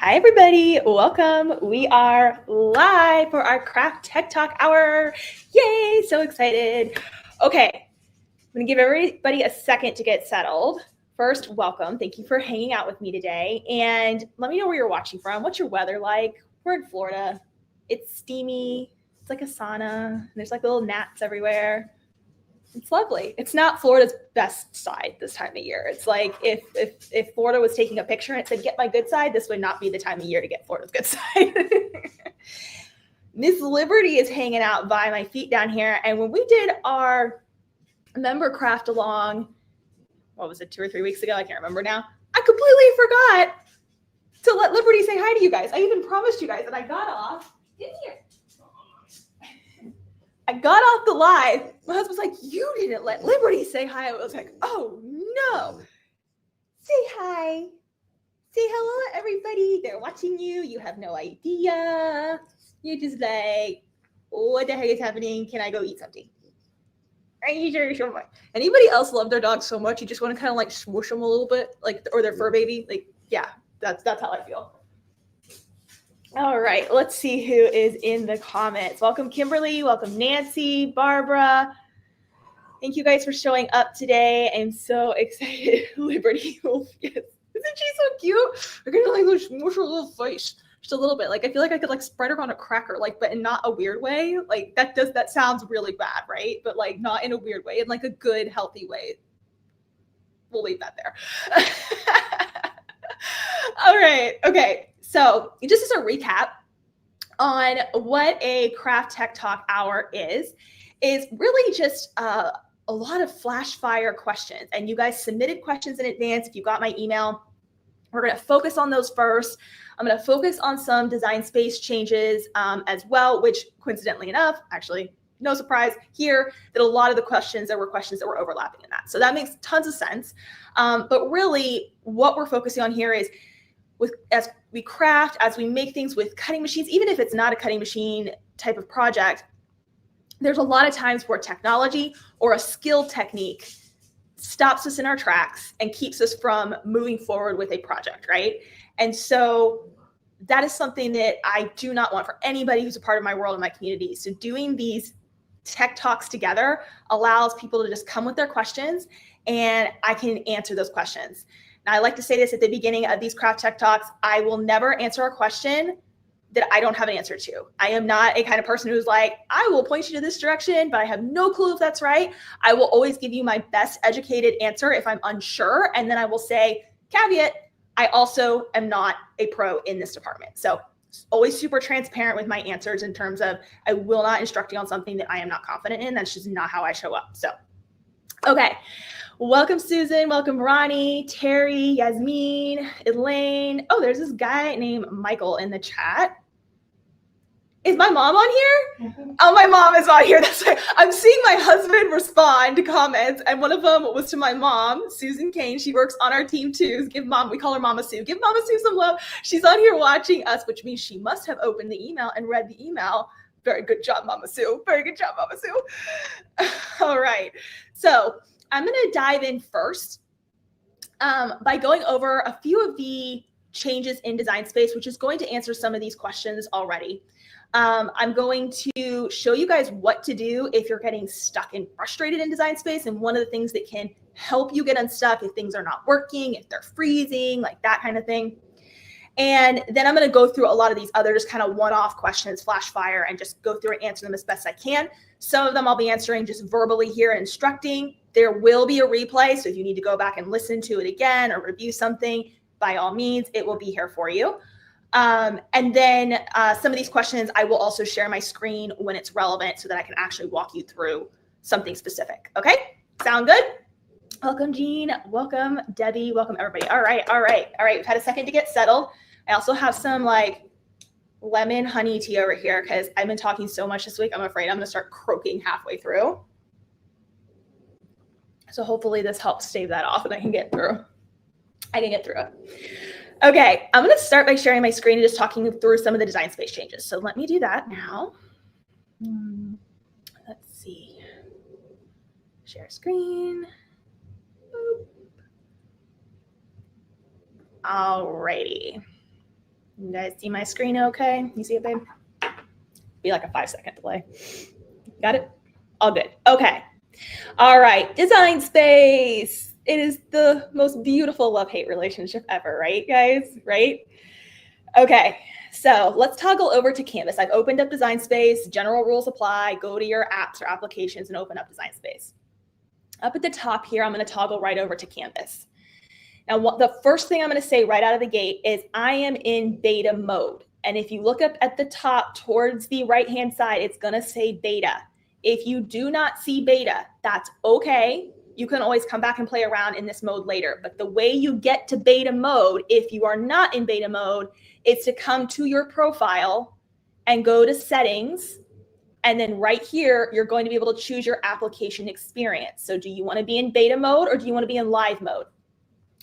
Hi, everybody. Welcome. We are live for our Craft Tech Talk Hour. Yay, so excited. Okay, I'm going to give everybody a second to get settled. First, welcome. Thank you for hanging out with me today. And let me know where you're watching from. What's your weather like? We're in Florida. It's steamy. It's like a sauna. There's like little gnats everywhere. It's lovely. It's not Florida's best side this time of year. It's like if Florida was taking a picture and it said, "Get my good side," this would not be the time of year to get Florida's good side. Miss Liberty is hanging out by my feet down here. And when we did our member craft along, what was it, 2 or 3 weeks ago? I can't remember now. I completely forgot to let Liberty say hi to you guys. I even promised you guys that I got off. Get here. I got off the live. My husband's like, "You didn't let Liberty say hi." I was like, "Oh no." Say hi. Say hello, everybody. They're watching you. You have no idea. You're just like, "What the heck is happening? Can I go eat something?" Are you sure? Anybody else love their dog so much you just want to kind of like swoosh them a little bit, like, or their fur baby? Like, yeah, that's how I feel. All right, let's see who is in the comments. Welcome, Kimberly. Welcome, Nancy, Barbara. Thank you guys for showing up today. I'm so excited. Liberty Wolf, yes. Isn't she so cute? We're gonna like smush her little face just a little bit. Like I feel like I could like spread her on a cracker, like, but in not a weird way. Like that sounds really bad, right? But like not in a weird way, in like a good, healthy way. We'll leave that there. All right. Okay. So just as a recap on what a Craft Tech Talk Hour is really just a lot of flash fire questions. And you guys submitted questions in advance. If you got my email, we're going to focus on those first. I'm going to focus on some design space changes as well, which coincidentally enough, actually, no surprise here, that a lot of the questions, there were questions that were overlapping in that. So that makes tons of sense. But really what we're focusing on here is as we craft, as we make things with cutting machines, even if it's not a cutting machine type of project, there's a lot of times where technology or a skill technique stops us in our tracks and keeps us from moving forward with a project, right? And so that is something that I do not want for anybody who's a part of my world and my community. So doing these tech talks together allows people to just come with their questions and I can answer those questions. Now, I like to say this at the beginning of these Craft Tech Talks. I will never answer a question that I don't have an answer to. I am not a kind of person who's like, "I will point you to this direction, but I have no clue if that's right." I will always give you my best educated answer if I'm unsure. And then I will say, caveat, I also am not a pro in this department. So always super transparent with my answers in terms of I will not instruct you on something that I am not confident in. That's just not how I show up. So, okay. Welcome, Susan. Welcome, Ronnie, Terry, Yasmin, Elaine. Oh, there's this guy named Michael in the chat. Is my mom on here? Mm-hmm. Oh, my mom is on here. That's right. I'm seeing my husband respond to comments, and one of them was to my mom, Susan Kane. She works on our team too. We call her Mama Sue. Give Mama Sue some love. She's on here watching us, which means she must have opened the email and read the email. Very good job, Mama Sue. Very good job, Mama Sue. All right. So I'm going to dive in first by going over a few of the changes in Design Space, which is going to answer some of these questions already. I'm going to show you guys what to do if you're getting stuck and frustrated in Design Space, and one of the things that can help you get unstuck if things are not working, if they're freezing, like that kind of thing. And then I'm going to go through a lot of these other just kind of one-off questions, flash fire, and just go through and answer them as best I can. Some of them I'll be answering just verbally here and instructing. There will be a replay, so if you need to go back and listen to it again or review something, by all means, it will be here for you. And then some of these questions, I will also share my screen when it's relevant so that I can actually walk you through something specific. Okay, sound good? Welcome, Jean. Welcome, Debbie. Welcome, everybody. All right. We've had a second to get settled. I also have some like lemon honey tea over here because I've been talking so much this week. I'm afraid I'm going to start croaking halfway through. So hopefully this helps stave that off and I can get through. it. Okay, I'm going to start by sharing my screen and just talking through some of the Design Space changes. So let me do that now. Let's see. Share screen. Alrighty. You guys see my screen okay? You see it, babe? Be like a 5-second delay. Got it? All good. Okay. All right. Design space. It is the most beautiful love-hate relationship ever, right, guys? Right? Okay. So let's toggle over to Canvas. I've opened up Design Space. General rules apply. Go to your apps or applications and open up Design Space. Up at the top here, I'm going to toggle right over to Canvas. Now, the first thing I'm going to say right out of the gate is I am in beta mode. And if you look up at the top towards the right-hand side, it's going to say beta. If you do not see beta, that's okay. You can always come back and play around in this mode later. But the way you get to beta mode, if you are not in beta mode, is to come to your profile and go to settings. And then right here, you're going to be able to choose your application experience. So do you want to be in beta mode or do you want to be in live mode?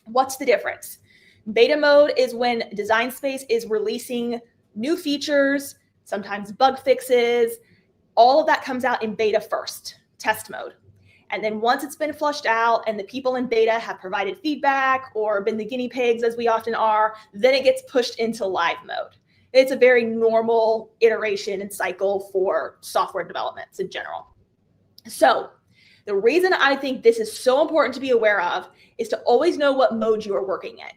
What's the difference? Beta mode is when Design Space is releasing new features, sometimes bug fixes. All of that comes out in beta first, test mode. And then once it's been flushed out and the people in beta have provided feedback or been the guinea pigs, as we often are, then it gets pushed into live mode. It's a very normal iteration and cycle for software developments in general. So the reason I think this is so important to be aware of is to always know what mode you are working in.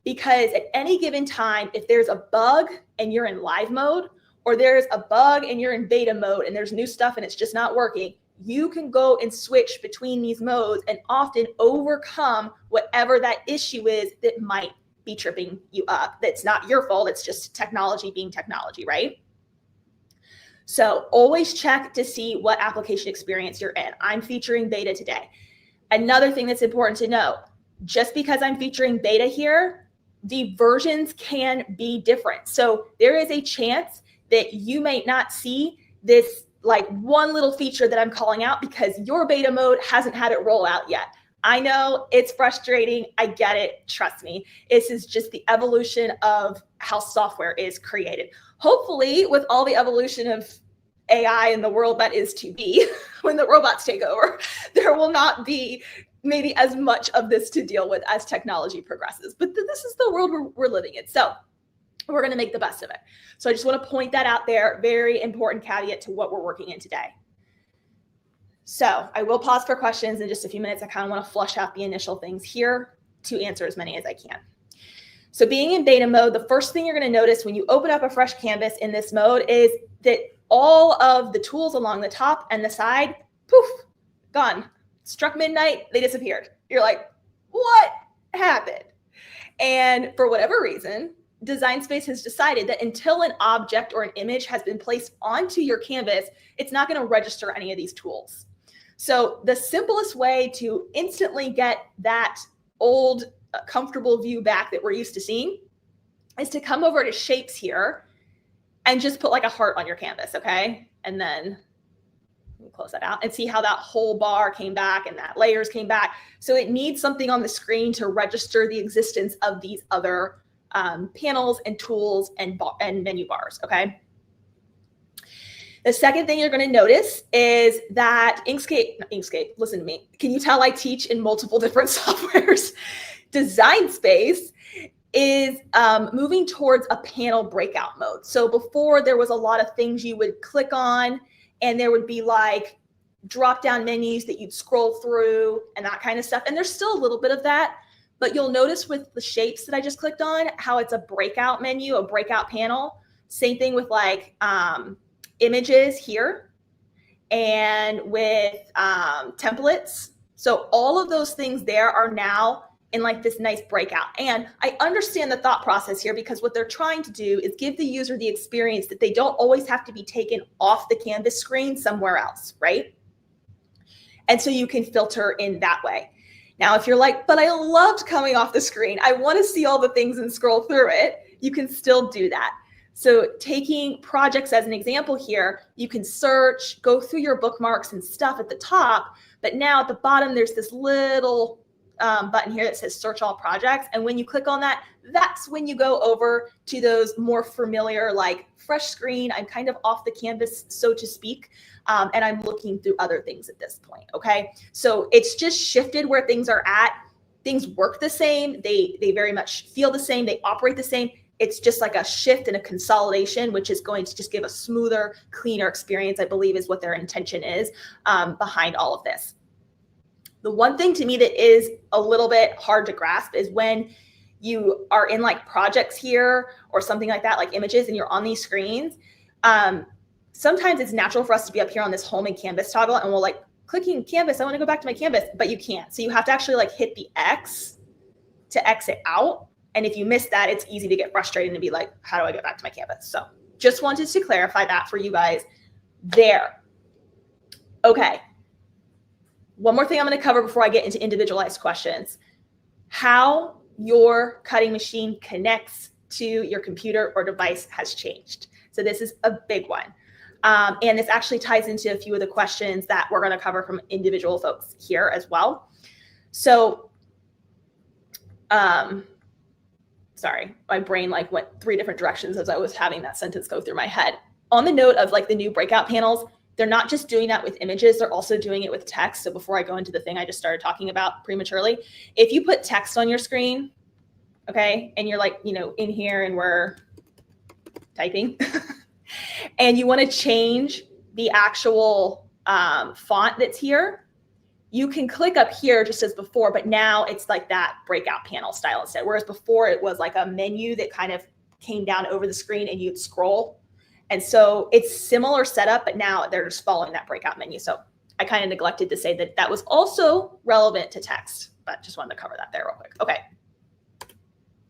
Because at any given time, if there's a bug and you're in live mode, or there's a bug and you're in beta mode and there's new stuff and it's just not working, you can go and switch between these modes and often overcome whatever that issue is that might be tripping you up. That's not your fault. It's just technology being technology, right? So always check to see what application experience you're in. I'm featuring beta today. Another thing that's important to know, just because I'm featuring beta here, the versions can be different. So there is a chance that you may not see this like one little feature that I'm calling out because your beta mode hasn't had it roll out yet. I know it's frustrating. I get it. Trust me. This is just the evolution of how software is created. Hopefully, with all the evolution of AI in the world that is to be, when the robots take over, there will not be maybe as much of this to deal with as technology progresses. But this is the world we're living in. So we're going to make the best of it. So I just want to point that out there. Very important caveat to what we're working in today. So I will pause for questions in just a few minutes. I kind of want to flush out the initial things here to answer as many as I can. So being in beta mode, the first thing you're going to notice when you open up a fresh canvas in this mode is that all of the tools along the top and the side, poof, gone. Struck midnight, they disappeared. You're like, what happened? And for whatever reason, Design Space has decided that until an object or an image has been placed onto your canvas, it's not going to register any of these tools. So the simplest way to instantly get that old comfortable view back that we're used to seeing is to come over to shapes here and just put like a heart on your canvas, okay? And then we'll close that out and see how that whole bar came back and that layers came back. So it needs something on the screen to register the existence of these other panels and tools and menu bars, okay? The second thing you're going to notice is that Inkscape, listen to me. Can you tell I teach in multiple different softwares? Design Space is moving towards a panel breakout mode. So before there was a lot of things you would click on and there would be like drop-down menus that you'd scroll through and that kind of stuff. And there's still a little bit of that, but you'll notice with the shapes that I just clicked on, how it's a breakout menu, a breakout panel. Same thing with like images here and with templates. So all of those things there are now in like this nice breakout. And I understand the thought process here because what they're trying to do is give the user the experience that they don't always have to be taken off the canvas screen somewhere else, right? And so you can filter in that way. Now, if you're like, but I loved coming off the screen, I want to see all the things and scroll through it, you can still do that. So taking projects as an example here, you can search, go through your bookmarks and stuff at the top, but now at the bottom, there's this little button here that says search all projects. And when you click on that, that's when you go over to those more familiar, like fresh screen. I'm kind of off the canvas, so to speak. And I'm looking through other things at this point. Okay. So it's just shifted where things are at. Things work the same. They very much feel the same. They operate the same. It's just like a shift and a consolidation, which is going to just give a smoother, cleaner experience, I believe is what their intention is behind all of this. The one thing to me that is a little bit hard to grasp is when you are in like projects here or something like that, like images, and you're on these screens. Sometimes it's natural for us to be up here on this home and canvas toggle, and we'll like clicking canvas, I want to go back to my canvas, but you can't. So you have to actually like hit the X to exit out. And if you miss that, it's easy to get frustrated and be like, how do I get back to my canvas? So just wanted to clarify that for you guys there. Okay. One more thing I'm going to cover before I get into individualized questions. How your cutting machine connects to your computer or device has changed. So this is a big one. And this actually ties into a few of the questions that we're going to cover from individual folks here as well. So, sorry, my brain like went 3 different directions as I was having that sentence go through my head. On the note of like the new breakout panels, they're not just doing that with images, they're also doing it with text. So before I go into the thing I just started talking about prematurely, if you put text on your screen, okay, and you're like, you know, in here and we're typing, and you want to change the actual font that's here, you can click up here just as before, but now it's like that breakout panel style instead. Whereas before it was like a menu that kind of came down over the screen and you'd scroll. And so it's similar setup, but now they're just following that breakout menu. So I kind of neglected to say that that was also relevant to text, but just wanted to cover that there real quick. Okay.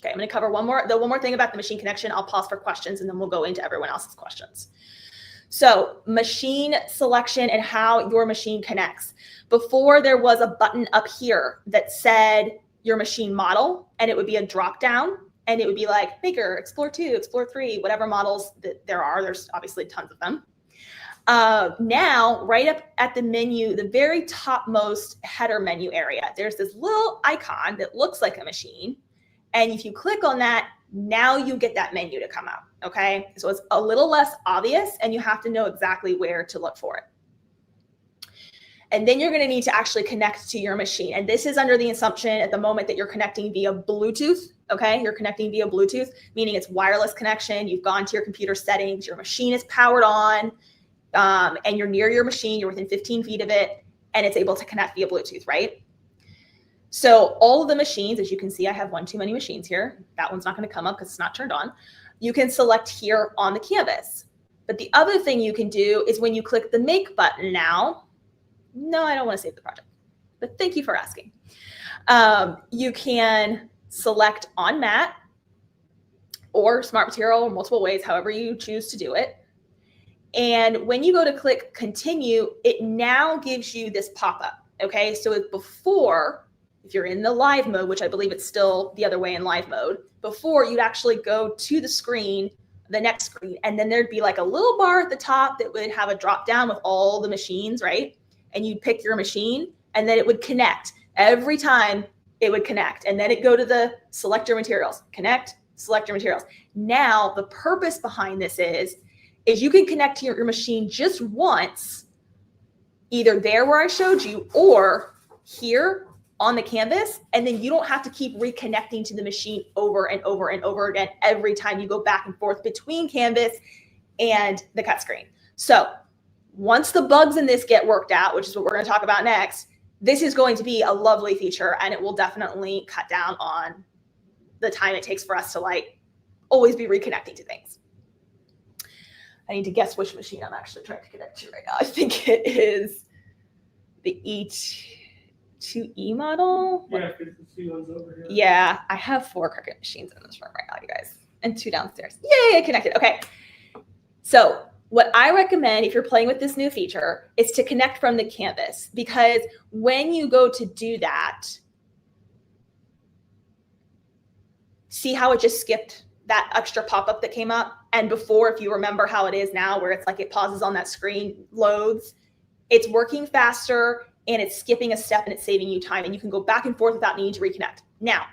Okay, I'm going to cover one more thing about the machine connection. I'll pause for questions and then we'll go into everyone else's questions. So machine selection and how your machine connects. Before there was a button up here that said your machine model, and it would be a drop down, and it would be like Maker, Explore 2, Explore 3, whatever models that there are. There's obviously tons of them. Now, right up at the menu, the very topmost header menu area, there's this little icon that looks like a machine. And if you click on that, now you get that menu to come up, okay? So it's a little less obvious and you have to know exactly where to look for it. And then you're gonna need to actually connect to your machine. And this is under the assumption at the moment that you're connecting via Bluetooth, okay? You're connecting via Bluetooth, meaning it's wireless connection. You've gone to your computer settings, your machine is powered on, and you're near your machine, you're within 15 feet of it, and it's able to connect via Bluetooth, right? So all of the machines, as you can see, I have one too many machines here. That one's not going to come up because it's not turned on. You can select here on the canvas. But the other thing you can do is when you click the Make button now, no, I don't want to save the project, but thank you for asking. You can select on mat or smart material or multiple ways, however you choose to do it. And when you go to click continue, it now gives you this pop-up, okay? So before, if you're in the live mode, which I believe it's still the other way in live mode, before you'd actually go to the screen, the next screen, and then there'd be like a little bar at the top that would have a drop down with all the machines, right? And you'd pick your machine and then it would connect. Every time it would connect. And then it'd go to the select your materials, connect, select your materials. Now, the purpose behind this is you can connect to your machine just once, either there where I showed you or here on the canvas, and then you don't have to keep reconnecting to the machine over and over and over again every time you go back and forth between canvas and the cut screen. So once the bugs in this get worked out, which is what we're going to talk about next, this is going to be a lovely feature, and it will definitely cut down on the time it takes for us to like always be reconnecting to things. I need to guess which machine I'm actually trying to connect to right now. I think it is the E2E model. Yeah, because the C one's over here. Yeah, I have 4 Cricut machines in this room right now, you guys, and 2 downstairs. Yay, connected. Okay. So what I recommend if you're playing with this new feature is to connect from the canvas, because when you go to do that, see how it just skipped that extra pop-up that came up? And before, if you remember how it is now, where it's like it pauses on that screen, loads, it's working faster and it's skipping a step and it's saving you time, and you can go back and forth without needing to reconnect. Now,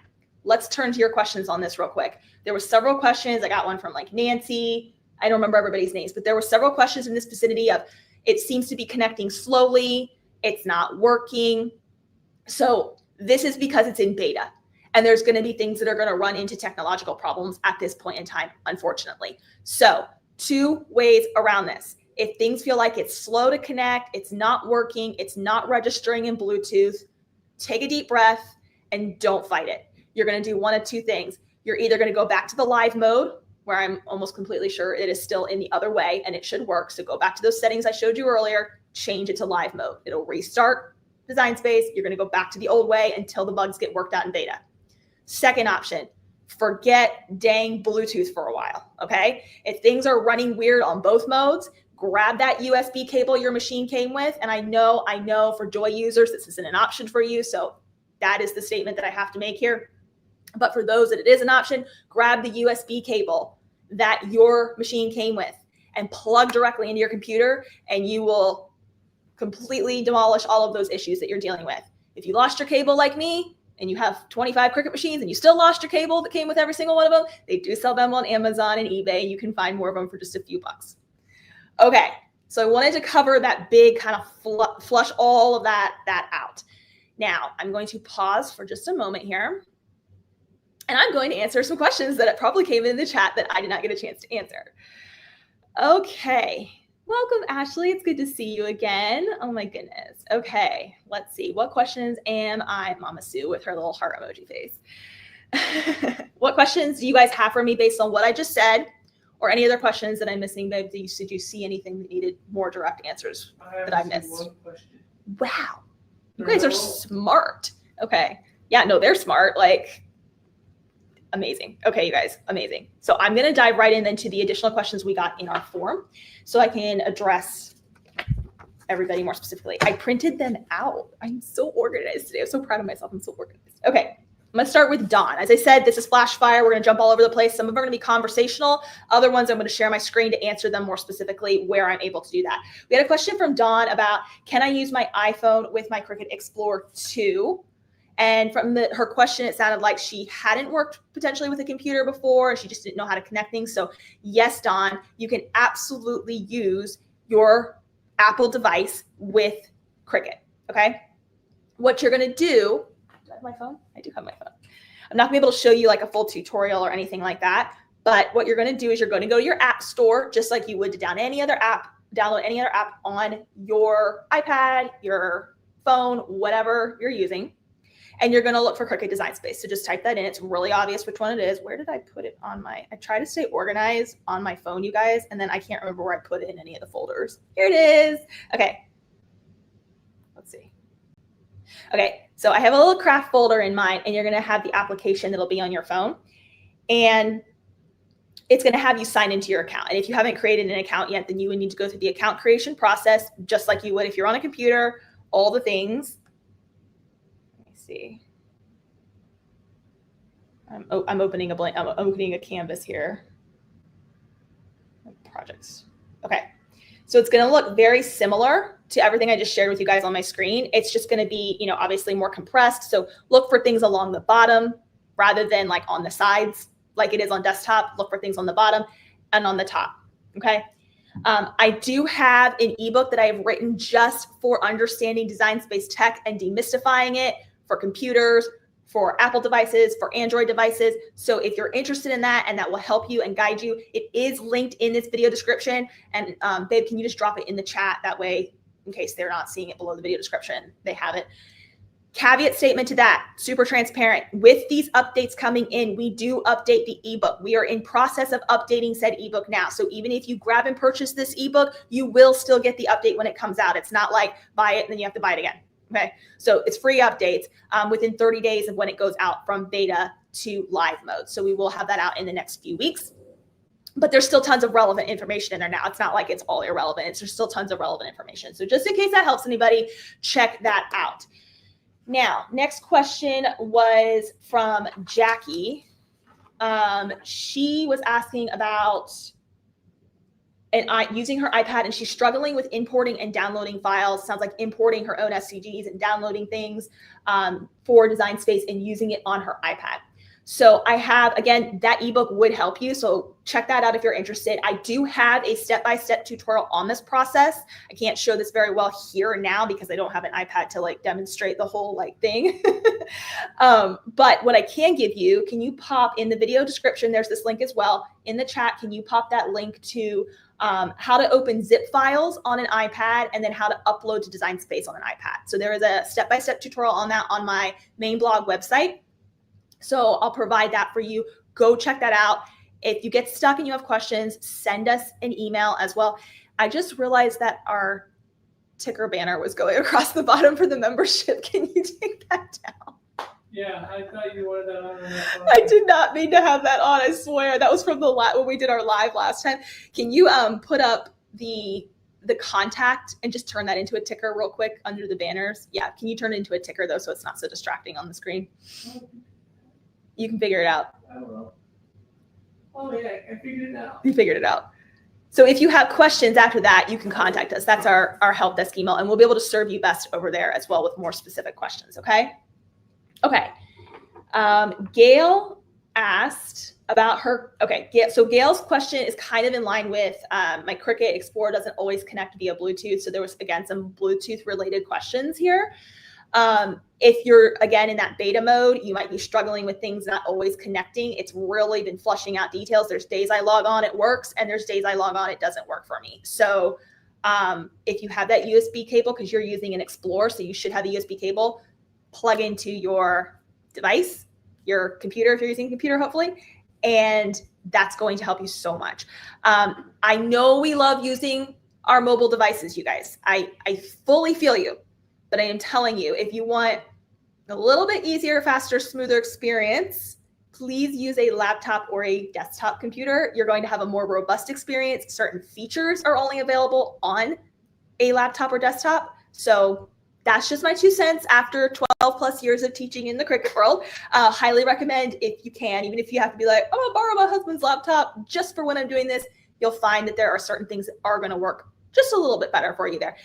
let's turn to your questions on this real quick. There were several questions. I got one from like Nancy. I don't remember everybody's names, but there were several questions in this vicinity of it seems to be connecting slowly. It's not working. So this is because it's in beta. And there's going to be things that are going to run into technological problems at this point in time, unfortunately. So 2 ways around this. If things feel like it's slow to connect, it's not working, it's not registering in Bluetooth, take a deep breath and don't fight it. You're going to do one of 2 things. You're either going to go back to the live mode, where I'm almost completely sure it is still in the other way and it should work. So go back to those settings I showed you earlier, change it to live mode. It'll restart Design Space. You're going to go back to the old way until the bugs get worked out in beta. Second option, forget dang Bluetooth for a while, okay? If things are running weird on both modes, grab that USB cable your machine came with. And I know for Joy users, this isn't an option for you. So that is the statement that I have to make here. But for those that it is an option, grab the USB cable that your machine came with and plug directly into your computer, and you will completely demolish all of those issues that you're dealing with. If you lost your cable like me, and you have 25 Cricut machines and you still lost your cable that came with every single one of them, they do sell them on Amazon and eBay. You can find more of them for just a few bucks. Okay, so I wanted to cover that big kind of flush all of that out. Now, I'm going to pause for just a moment here, and I'm going to answer some questions that probably came in the chat that I did not get a chance to answer. Okay. Welcome, Ashley. It's good to see you again. Oh my goodness. Okay, let's see. What questions am I? Mama Sue with her little heart emoji face. What questions do you guys have for me based on what I just said, or any other questions that I'm missing? Did you see anything that needed more direct answers that I missed? One question. Wow. You guys are smart. Okay. Yeah, no, they're smart. Like, amazing. Okay, you guys, amazing. So I'm going to dive right into the additional questions we got in our form so I can address everybody more specifically. I printed them out. I'm so organized today. I'm so proud of myself. I'm so organized. Okay, I'm going to start with Dawn. As I said, this is flash fire. We're going to jump all over the place. Some of them are going to be conversational. Other ones, I'm going to share my screen to answer them more specifically where I'm able to do that. We had a question from Dawn about, can I use my iPhone with my Cricut Explorer 2? And from her question, it sounded like she hadn't worked potentially with a computer before, and she just didn't know how to connect things. So yes, Dawn, you can absolutely use your Apple device with Cricut, okay? What you're gonna do, I have my phone? I do have my phone. I'm not gonna be able to show you like a full tutorial or anything like that, but what you're gonna do is you're gonna go to your app store, just like you would to download any other app on your iPad, your phone, whatever you're using. And you're going to look for Cricut Design Space. So just type that in. It's really obvious which one it is. Where did I put it on I try to stay organized on my phone, you guys, and then I can't remember where I put it in any of the folders. Here it is. Okay. Let's see. Okay. So I have a little craft folder in mine, and you're going to have the application that'll be on your phone. And it's going to have you sign into your account. And if you haven't created an account yet, then you would need to go through the account creation process, just like you would if you're on a computer, all the things. See, I'm opening I'm opening a canvas here. Projects. Okay, so it's going to look very similar to everything I just shared with you guys on my screen. It's just going to be, obviously more compressed. So look for things along the bottom rather than like on the sides, like it is on desktop. Look for things on the bottom and on the top. Okay. I do have an ebook that I have written just for understanding Design Space tech and demystifying it for computers, for Apple devices, for Android devices. So if you're interested in that and that will help you and guide you, it is linked in this video description. And babe, can you just drop it in the chat? That way, in case they're not seeing it below the video description, they have it. Caveat statement to that, super transparent. With these updates coming in, we do update the ebook. We are in process of updating said ebook now. So even if you grab and purchase this ebook, you will still get the update when it comes out. It's not like buy it and then you have to buy it again. Okay, so it's free updates within 30 days of when it goes out from beta to live mode. So we will have that out in the next few weeks. But there's still tons of relevant information in there now. It's not like it's all irrelevant. There's still tons of relevant information. So just in case that helps anybody, check that out. Now, next question was from Jackie. She was asking about using her iPad, and she's struggling with importing and downloading files. Sounds like importing her own SCGs and downloading things for Design Space and using it on her iPad. So I have, again, that ebook would help you. So check that out if you're interested. I do have a step-by-step tutorial on this process. I can't show this very well here and now because I don't have an iPad to like demonstrate the whole like thing. But what I can give you, can you pop in the video description? There's this link as well in the chat. Can you pop that link to how to open zip files on an iPad and then how to upload to Design Space on an iPad? So there is a step-by-step tutorial on that on my main blog website. So I'll provide that for you. Go check that out. If you get stuck and you have questions, send us an email as well. I just realized that our ticker banner was going across the bottom for the membership. Can you take that down? Yeah, I thought you wanted that on. I did not mean to have that on. I swear that was from the when we did our live last time. Can you put up the contact and just turn that into a ticker real quick under the banners? Yeah, can you turn it into a ticker though so it's not so distracting on the screen? You can figure it out. I don't know. Oh yeah, I figured it out. You figured it out. So if you have questions after that, you can contact us. That's our help desk email, and we'll be able to serve you best over there as well with more specific questions, okay? Okay. Gail asked about her, okay, so Gail's question is kind of in line with my Cricut Explorer doesn't always connect via Bluetooth. So there was, again, some Bluetooth related questions here. If you're, again, in that beta mode, you might be struggling with things not always connecting. It's really been flushing out details. There's days I log on, it works, and there's days I log on, it doesn't work for me. So if you have that USB cable, because you're using an Explorer, so you should have a USB cable, plug into your device, your computer, if you're using a computer, hopefully, and that's going to help you so much. I know we love using our mobile devices, you guys. I fully feel you. But I am telling you, if you want a little bit easier, faster, smoother experience, please use a laptop or a desktop computer. You're going to have a more robust experience. Certain features are only available on a laptop or desktop. So that's just my 2 cents after 12 plus years of teaching in the Cricut world. Highly recommend if you can, even if you have to be like, I'm gonna borrow my husband's laptop just for when I'm doing this, you'll find that there are certain things that are gonna work just a little bit better for you there.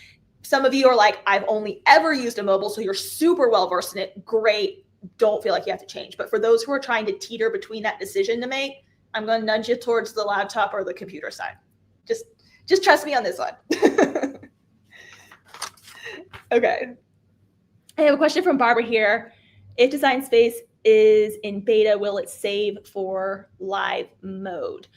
Some of you are like, I've only ever used a mobile, so you're super well versed in it. Great. Don't feel like you have to change. But for those who are trying to teeter between that decision to make, I'm going to nudge you towards the laptop or the computer side. Just trust me on this one. Okay. I have a question from Barbara here. If Design Space is in beta, will it save for live mode?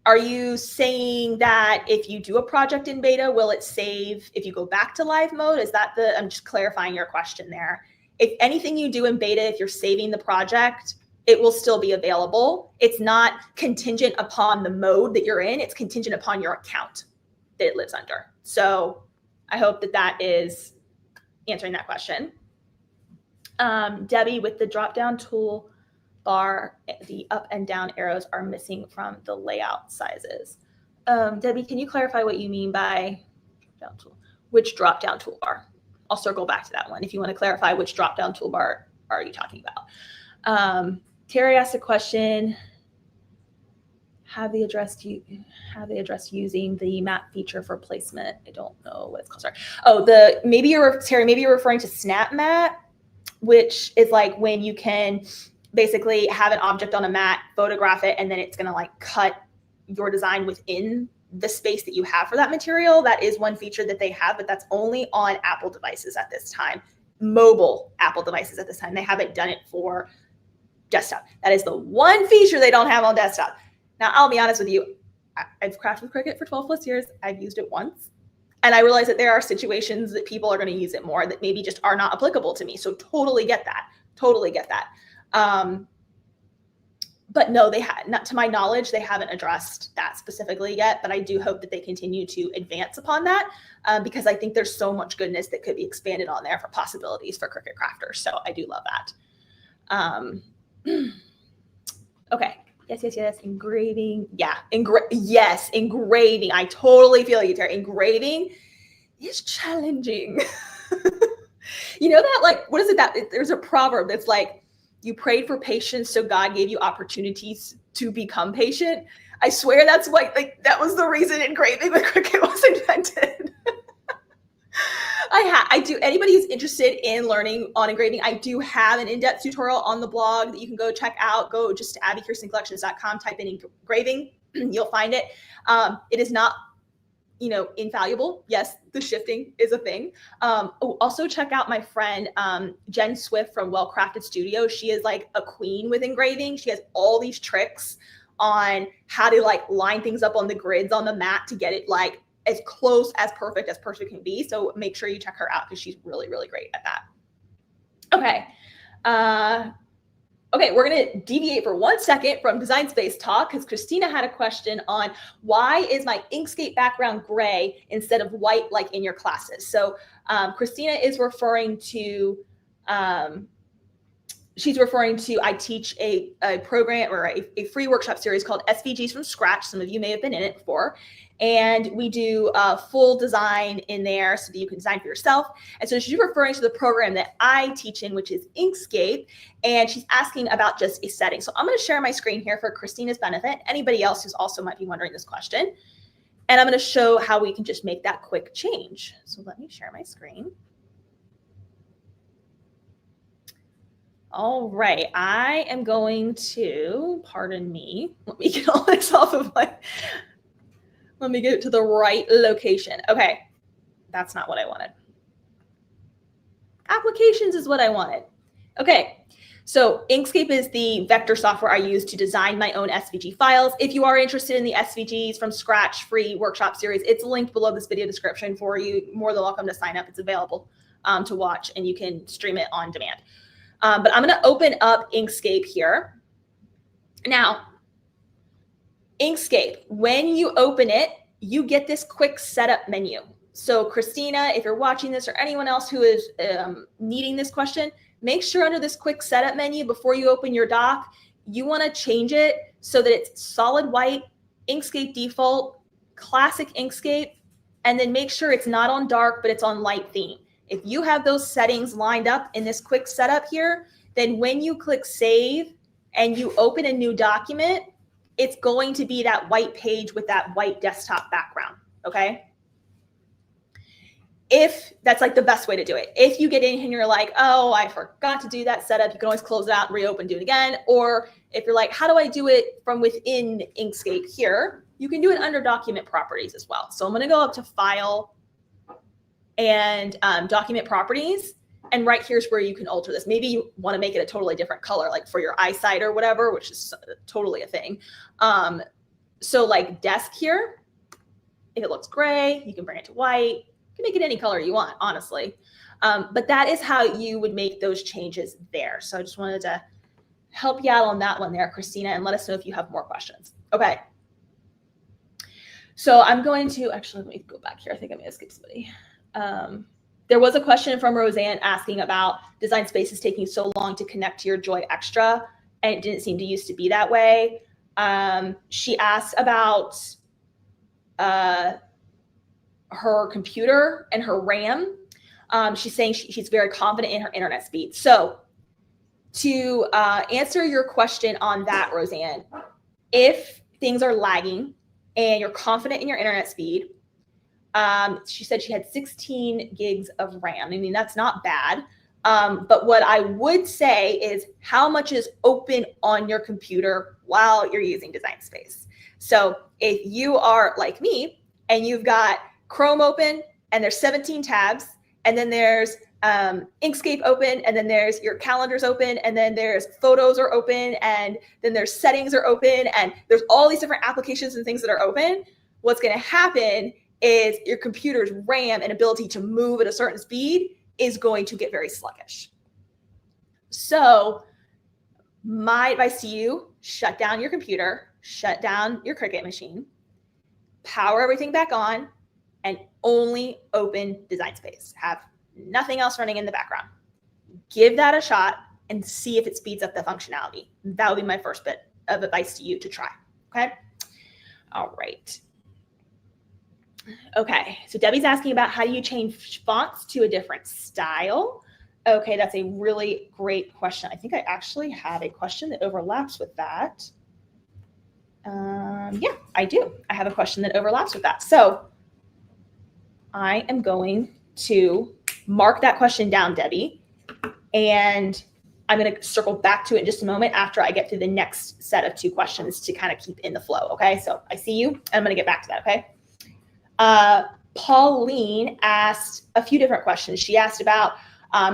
Are you saying that if you do a project in beta, will it save if you go back to live mode? Is that I'm just clarifying your question there. If anything you do in beta, if you're saving the project, it will still be available. It's not contingent upon the mode that you're in. It's contingent upon your account that it lives under. So I hope that is answering that question. Debbie, with the drop-down tool bar, the up and down arrows are missing from the layout sizes. Debbie, can you clarify what you mean by drop-down tool? Which drop-down toolbar? I'll circle back to that one if you want to clarify which drop-down toolbar are you talking about. Terry asked a question. Have they addressed using the map feature for placement? I don't know what it's called. Sorry. Oh, Terry, maybe you're referring to Snap Mat, which is like when you can basically have an object on a mat, photograph it, and then it's going to like cut your design within the space that you have for that material. That is one feature that they have, but that's only on Apple devices at this time, mobile Apple devices at this time. They haven't done it for desktop. That is the one feature they don't have on desktop. Now, I'll be honest with you. I've crafted with Cricut for 12 plus years. I've used it once. And I realize that there are situations that people are going to use it more that maybe just are not applicable to me. So totally get that. Totally get that. But no, not to my knowledge, they haven't addressed that specifically yet, but I do hope that they continue to advance upon that because I think there's so much goodness that could be expanded on there for possibilities for Cricut crafters. So I do love that. Okay. Yes. Engraving. Yeah. Yes. Engraving. I totally feel you, Terry. Engraving is challenging. You know that, like, what is it that there's a proverb that's like, you prayed for patience, so God gave you opportunities to become patient. I swear that's what, like, that was the reason engraving with Cricut was invented. I do. Anybody who's interested in learning on engraving, I do have an in-depth tutorial on the blog that you can go check out. Go just to abbikirstencollections.com, type in engraving, you'll find it. It is not, infallible. Yes, the shifting is a thing. Also check out my friend Jen Swift from Well Crafted Studio. She is like a queen with engraving. She has all these tricks on how to like line things up on the grids on the mat to get it like as close as perfect can be. So make sure you check her out because she's really, really great at that. Okay. Okay, we're going to deviate for 1 second from design space talk because Christina had a question on why is my Inkscape background gray instead of white like in your classes. So Christina is referring to, I teach a program or a free workshop series called SVGs from Scratch. Some of you may have been in it before. And we do a full design in there so that you can design for yourself. And so she's referring to the program that I teach in, which is Inkscape. And she's asking about just a setting. So I'm going to share my screen here for Christina's benefit. Anybody else who's also might be wondering this question. And I'm going to show how we can just make that quick change. So let me share my screen. All right, I am going to, pardon me, let me get all this off of let me get it to the right location. Okay, that's not what I wanted. Applications is what I wanted. Okay, so Inkscape is the vector software I use to design my own SVG files. If you are interested in the SVGs from Scratch free workshop series, it's linked below this video description for you. More than welcome to sign up. It's available to watch and you can stream it on demand. But I'm going to open up Inkscape here. Now, Inkscape, when you open it, you get this quick setup menu. So Christina, if you're watching this or anyone else who is needing this question, make sure under this quick setup menu before you open your doc, you want to change it so that it's solid white, Inkscape default, classic Inkscape, and then make sure it's not on dark, but it's on light theme. If you have those settings lined up in this quick setup here, then when you click save and you open a new document, it's going to be that white page with that white desktop background, okay? If that's like the best way to do it. If you get in here and you're like, oh, I forgot to do that setup, you can always close it out and reopen, do it again. Or if you're like, how do I do it from within Inkscape here? You can do it under document properties as well. So I'm gonna go up to File and Document Properties. And right here's where you can alter this. Maybe you want to make it a totally different color, like for your eyesight or whatever, which is totally a thing. So like desk here, if it looks gray, you can bring it to white. You can make it any color you want, honestly. But that is how you would make those changes there. So I just wanted to help you out on that one there, Christina, and let us know if you have more questions. Okay. So I'm going to, actually, let me go back here. I think I'm going to skip somebody. There was a question from Roseanne asking about design spaces taking so long to connect to your Joy Extra, and it didn't seem to used to be that way. She asked about her computer and her RAM. She's saying she's very confident in her internet speed. So to answer your question on that, Roseanne, if things are lagging and you're confident in your internet speed, she said she had 16 gigs of RAM. I mean, that's not bad. But what I would say is how much is open on your computer while you're using Design Space. So if you are like me and you've got Chrome open and there's 17 tabs, and then there's Inkscape open, and then there's your calendars open, and then there's photos are open, and then there's settings are open, and there's all these different applications and things that are open, what's going to happen is your computer's RAM and ability to move at a certain speed is going to get very sluggish. So my advice to you, shut down your computer, shut down your Cricut machine, power everything back on, and only open Design Space. Have nothing else running in the background. Give that a shot and see if it speeds up the functionality. That would be my first bit of advice to you to try, okay? All right. Okay, so Debbie's asking about how do you change fonts to a different style? Okay, that's a really great question. I think I actually have a question that overlaps with that. Yeah, I do. I have a question that overlaps with that. So I am going to mark that question down, Debbie. And I'm going to circle back to it in just a moment after I get through the next set of 2 questions to kind of keep in the flow. Okay. So I see you, and I'm going to get back to that. Okay. Pauline asked a few different questions. She asked about,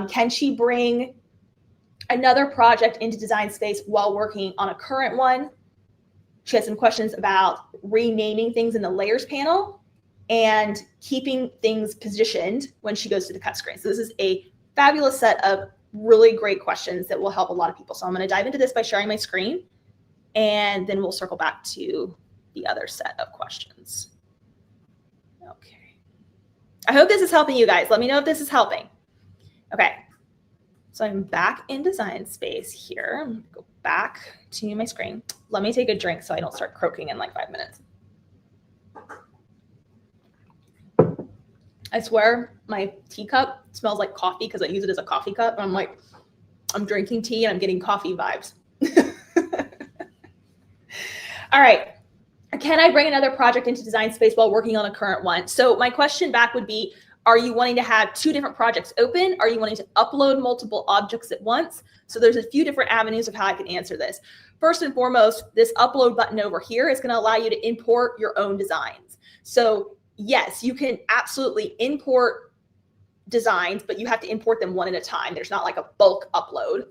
can she bring another project into Design Space while working on a current one? She had some questions about renaming things in the layers panel and keeping things positioned when she goes to the cut screen. So this is a fabulous set of really great questions that will help a lot of people. So I'm going to dive into this by sharing my screen, and then we'll circle back to the other set of questions. Okay. I hope this is helping you guys. Let me know if this is helping. Okay. So I'm back in Design Space here. I'm going to go back to my screen. Let me take a drink so I don't start croaking in like 5 minutes. I swear my teacup smells like coffee because I use it as a coffee cup. And I'm like, I'm drinking tea and I'm getting coffee vibes. All right. Can I bring another project into Design Space while working on a current one? So my question back would be, are you wanting to have 2 different projects open? Are you wanting to upload multiple objects at once? So there's a few different avenues of how I can answer this. First and foremost, this upload button over here is going to allow you to import your own designs. So yes, you can absolutely import designs, but you have to import them one at a time. There's not like a bulk upload.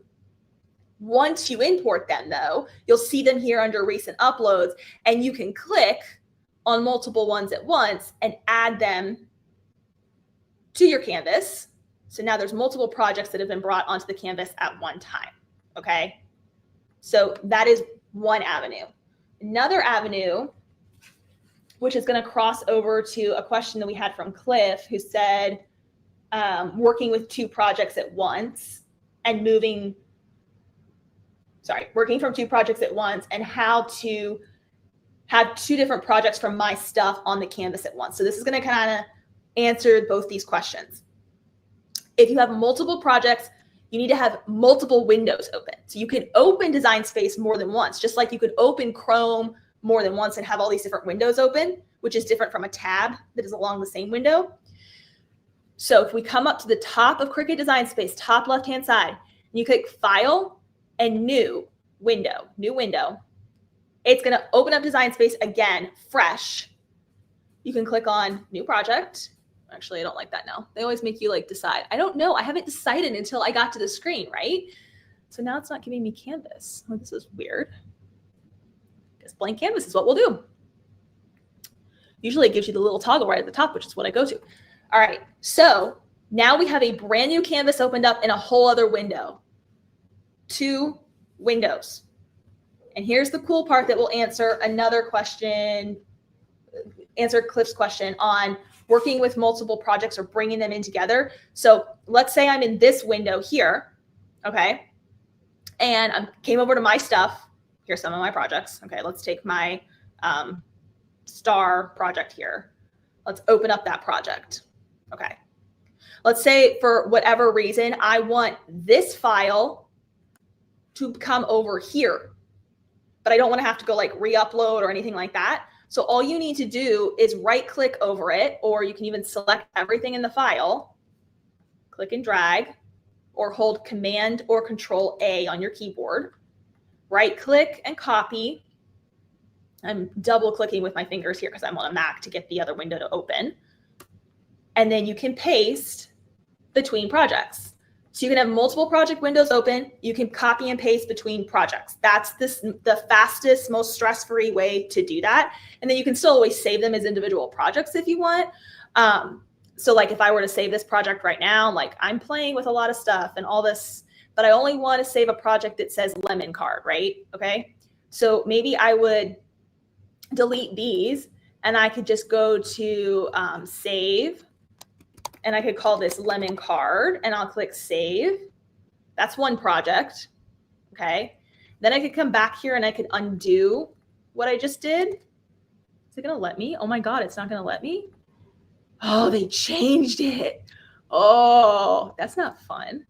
Once you import them though, you'll see them here under recent uploads, and you can click on multiple ones at once and add them to your canvas. So now there's multiple projects that have been brought onto the canvas at one time. Okay. So that is one avenue. Another avenue, which is going to cross over to a question that we had from Cliff, who said, working with 2 projects at once and working from 2 projects at once, and how to have 2 different projects from my stuff on the canvas at once. So this is going to kind of answer both these questions. If you have multiple projects, you need to have multiple windows open. So you can open Design Space more than once, just like you could open Chrome more than once and have all these different windows open, which is different from a tab that is along the same window. So if we come up to the top of Cricut Design Space, top left-hand side, and you click File and New Window, it's going to open up Design Space again, fresh. You can click on New Project. Actually, I don't like that now. They always make you like decide. I don't know. I haven't decided until I got to the screen, right? So now it's not giving me canvas. Oh, this is weird. Guess blank canvas is what we'll do. Usually it gives you the little toggle right at the top, which is what I go to. All right. So now we have a brand new canvas opened up in a whole other window. 2 windows. And here's the cool part that will answer another question, answer Cliff's question on working with multiple projects or bringing them in together. So let's say I'm in this window here, okay? And I came over to my stuff. Here's some of my projects. Okay, let's take my star project here. Let's open up that project. Okay. Let's say for whatever reason, I want this file to come over here, but I don't want to have to go like re-upload or anything like that. So all you need to do is right click over it, or you can even select everything in the file, click and drag, or hold Command or Control A on your keyboard, right click and copy. I'm double clicking with my fingers here because I'm on a Mac to get the other window to open. And then you can paste between projects. So you can have multiple project windows open. You can copy and paste between projects. That's the fastest, most stress-free way to do that. And then you can still always save them as individual projects if you want. So like if I were to save this project right now, like I'm playing with a lot of stuff and all this, but I only want to save a project that says lemon card, right? Okay. So maybe I would delete these and I could just go to save. And I could call this lemon card and I'll click save. That's one project. Okay. Then I could come back here and I could undo what I just did. Is it going to let me? Oh my God, it's not going to let me. Oh, they changed it. Oh, that's not fun.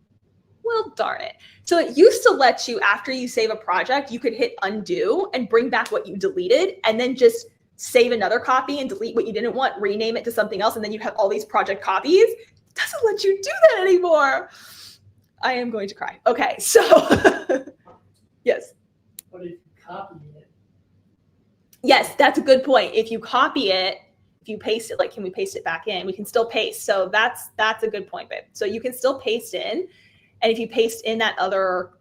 Well, darn it. So it used to let you, after you save a project, you could hit undo and bring back what you deleted and then just save another copy and delete what you didn't want, rename it to something else, and then you have all these project copies. doesn't let you do that anymore. I am going to cry. Okay, so yes. What if you copy it? Yes, that's a good point. If you copy it, if you paste it, like, can we paste it back in? We can still paste. So that's a good point, babe. So you can still paste in. And if you paste in that other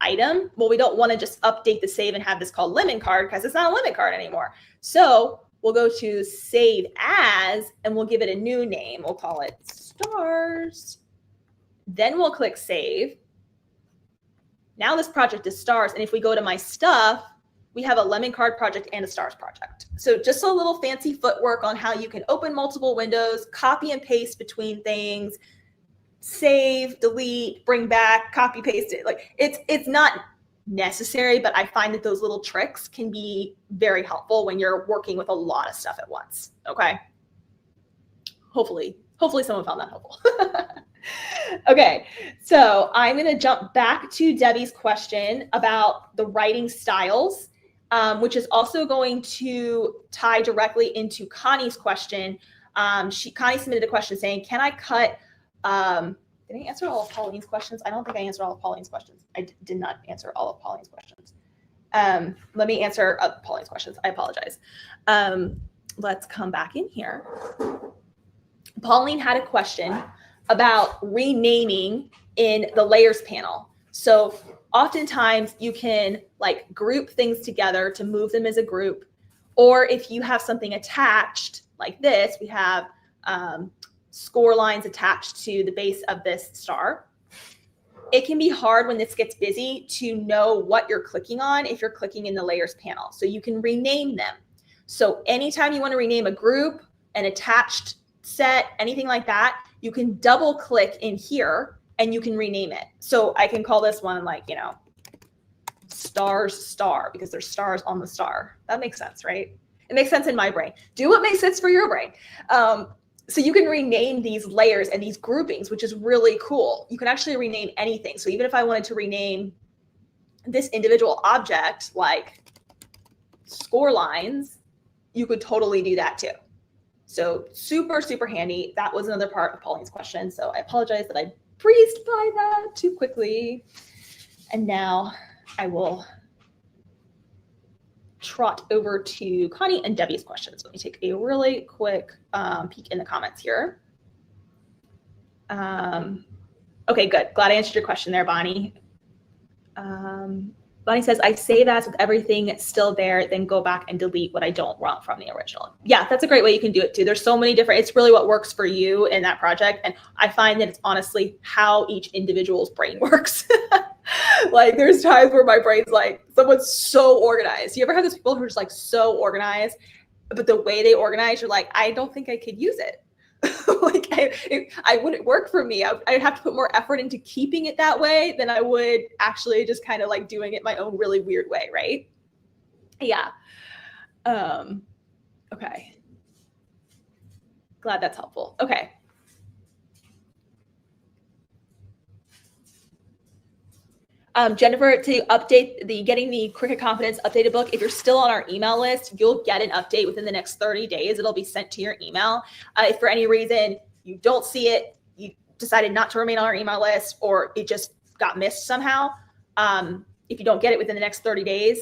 item, well, we don't want to just update the save and have this called lemon card because it's not a lemon card anymore. So we'll go to save as, and we'll give it a new name. We'll call it stars. Then we'll click save. Now this project is stars. And if we go to my stuff, we have a lemon card project and a stars project. So just a little fancy footwork on how you can open multiple windows, copy and paste between things, save, delete, bring back, copy, paste it. Like it's not necessary, but I find that those little tricks can be very helpful when you're working with a lot of stuff at once. Okay. Hopefully someone found that helpful. Okay, so I'm going to jump back to Debbie's question about the writing styles, which is also going to tie directly into Connie's question. Connie submitted a question saying, can I cut, did I answer all of Pauline's questions? I don't think I answered all of Pauline's questions. I did not answer all of Pauline's questions. Let me answer Pauline's questions. I apologize. Let's come back in here. Pauline had a question about renaming in the layers panel. So oftentimes you can like group things together to move them as a group, or if you have something attached like this, we have score lines attached to the base of this star. It can be hard when this gets busy to know what you're clicking on if you're clicking in the layers panel. So you can rename them. So anytime you want to rename a group, an attached set, anything like that, you can double click in here and you can rename it. So I can call this one like, stars star, because there's stars on the star. That makes sense, right? It makes sense in my brain. Do what makes sense for your brain. So you can rename these layers and these groupings, which is really cool. You can actually rename anything. So even if I wanted to rename this individual object like score lines, you could totally do that too. So super, super handy. That was another part of Pauline's question. So I apologize that I breezed by that too quickly. And now I will trot over to Connie and Debbie's questions. Let me take a really quick peek in the comments here. Okay, good. Glad I answered your question there, Bonnie. Bonnie says, I save as with everything still there, then go back and delete what I don't want from the original. Yeah, that's a great way you can do it too. There's so many different, it's really what works for you in that project. And I find that it's honestly how each individual's brain works. Like there's times where my brain's like, someone's so organized. You ever have those people who are just like so organized, but the way they organize, you're like, I don't think I could use it. Like I wouldn't work for me. I'd have to put more effort into keeping it that way than I would actually just kind of like doing it my own really weird way, right? Yeah. Okay. Glad that's helpful. Okay. Jennifer, to update getting the Cricut Confidence updated book, if you're still on our email list, you'll get an update within the next 30 days. It'll be sent to your email. If for any reason you don't see it, you decided not to remain on our email list, or it just got missed somehow, if you don't get it within the next 30 days,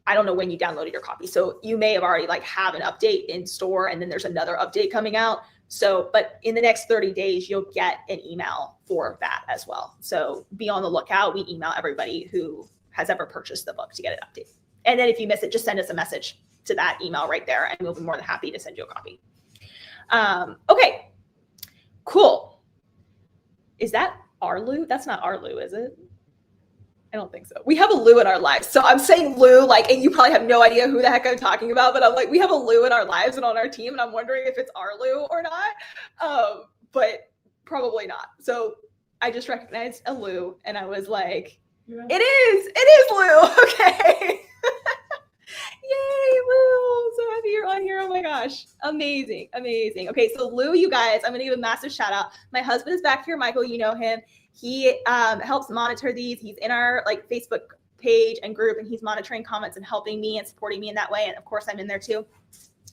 I don't know when you downloaded your copy. So you may have already like have an update in store and then there's another update coming out. So, but in the next 30 days, you'll get an email for that as well. So be on the lookout. We email everybody who has ever purchased the book to get an update. And then if you miss it, just send us a message to that email right there and we'll be more than happy to send you a copy. Okay, cool. Is that our Lou? That's not our Lou, is it? I don't think so. We have a Lou in our lives. So I'm saying Lou, like, and you probably have no idea who the heck I'm talking about, but I'm like, we have a Lou in our lives and on our team, and I'm wondering if it's our Lou or not, but probably not. So I just recognized a Lou, and I was like, yeah. It is Lou. Okay. Yay, Lou. So happy you're on here. Oh my gosh. Amazing. Amazing. Okay, so Lou, you guys, I'm going to give a massive shout out. My husband is back here. Michael, you know him. He helps monitor these. He's in our like Facebook page and group, and he's monitoring comments and helping me and supporting me in that way. And of course, I'm in there too.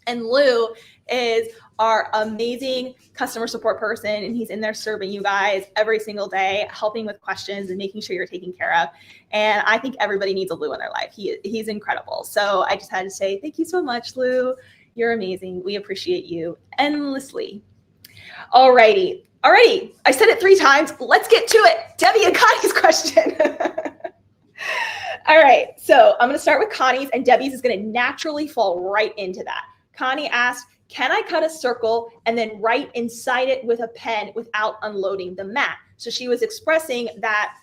And Lou is our amazing customer support person, and he's in there serving you guys every single day, helping with questions and making sure you're taken care of. And I think everybody needs a Lou in their life. He's incredible. So I just had to say thank you so much, Lou. You're amazing. We appreciate you endlessly. Alrighty. I said it 3 times. Let's get to it. Debbie and Connie's question. All right. So I'm going to start with Connie's, and Debbie's is going to naturally fall right into that. Connie asked, can I cut a circle and then write inside it with a pen without unloading the mat? So she was expressing that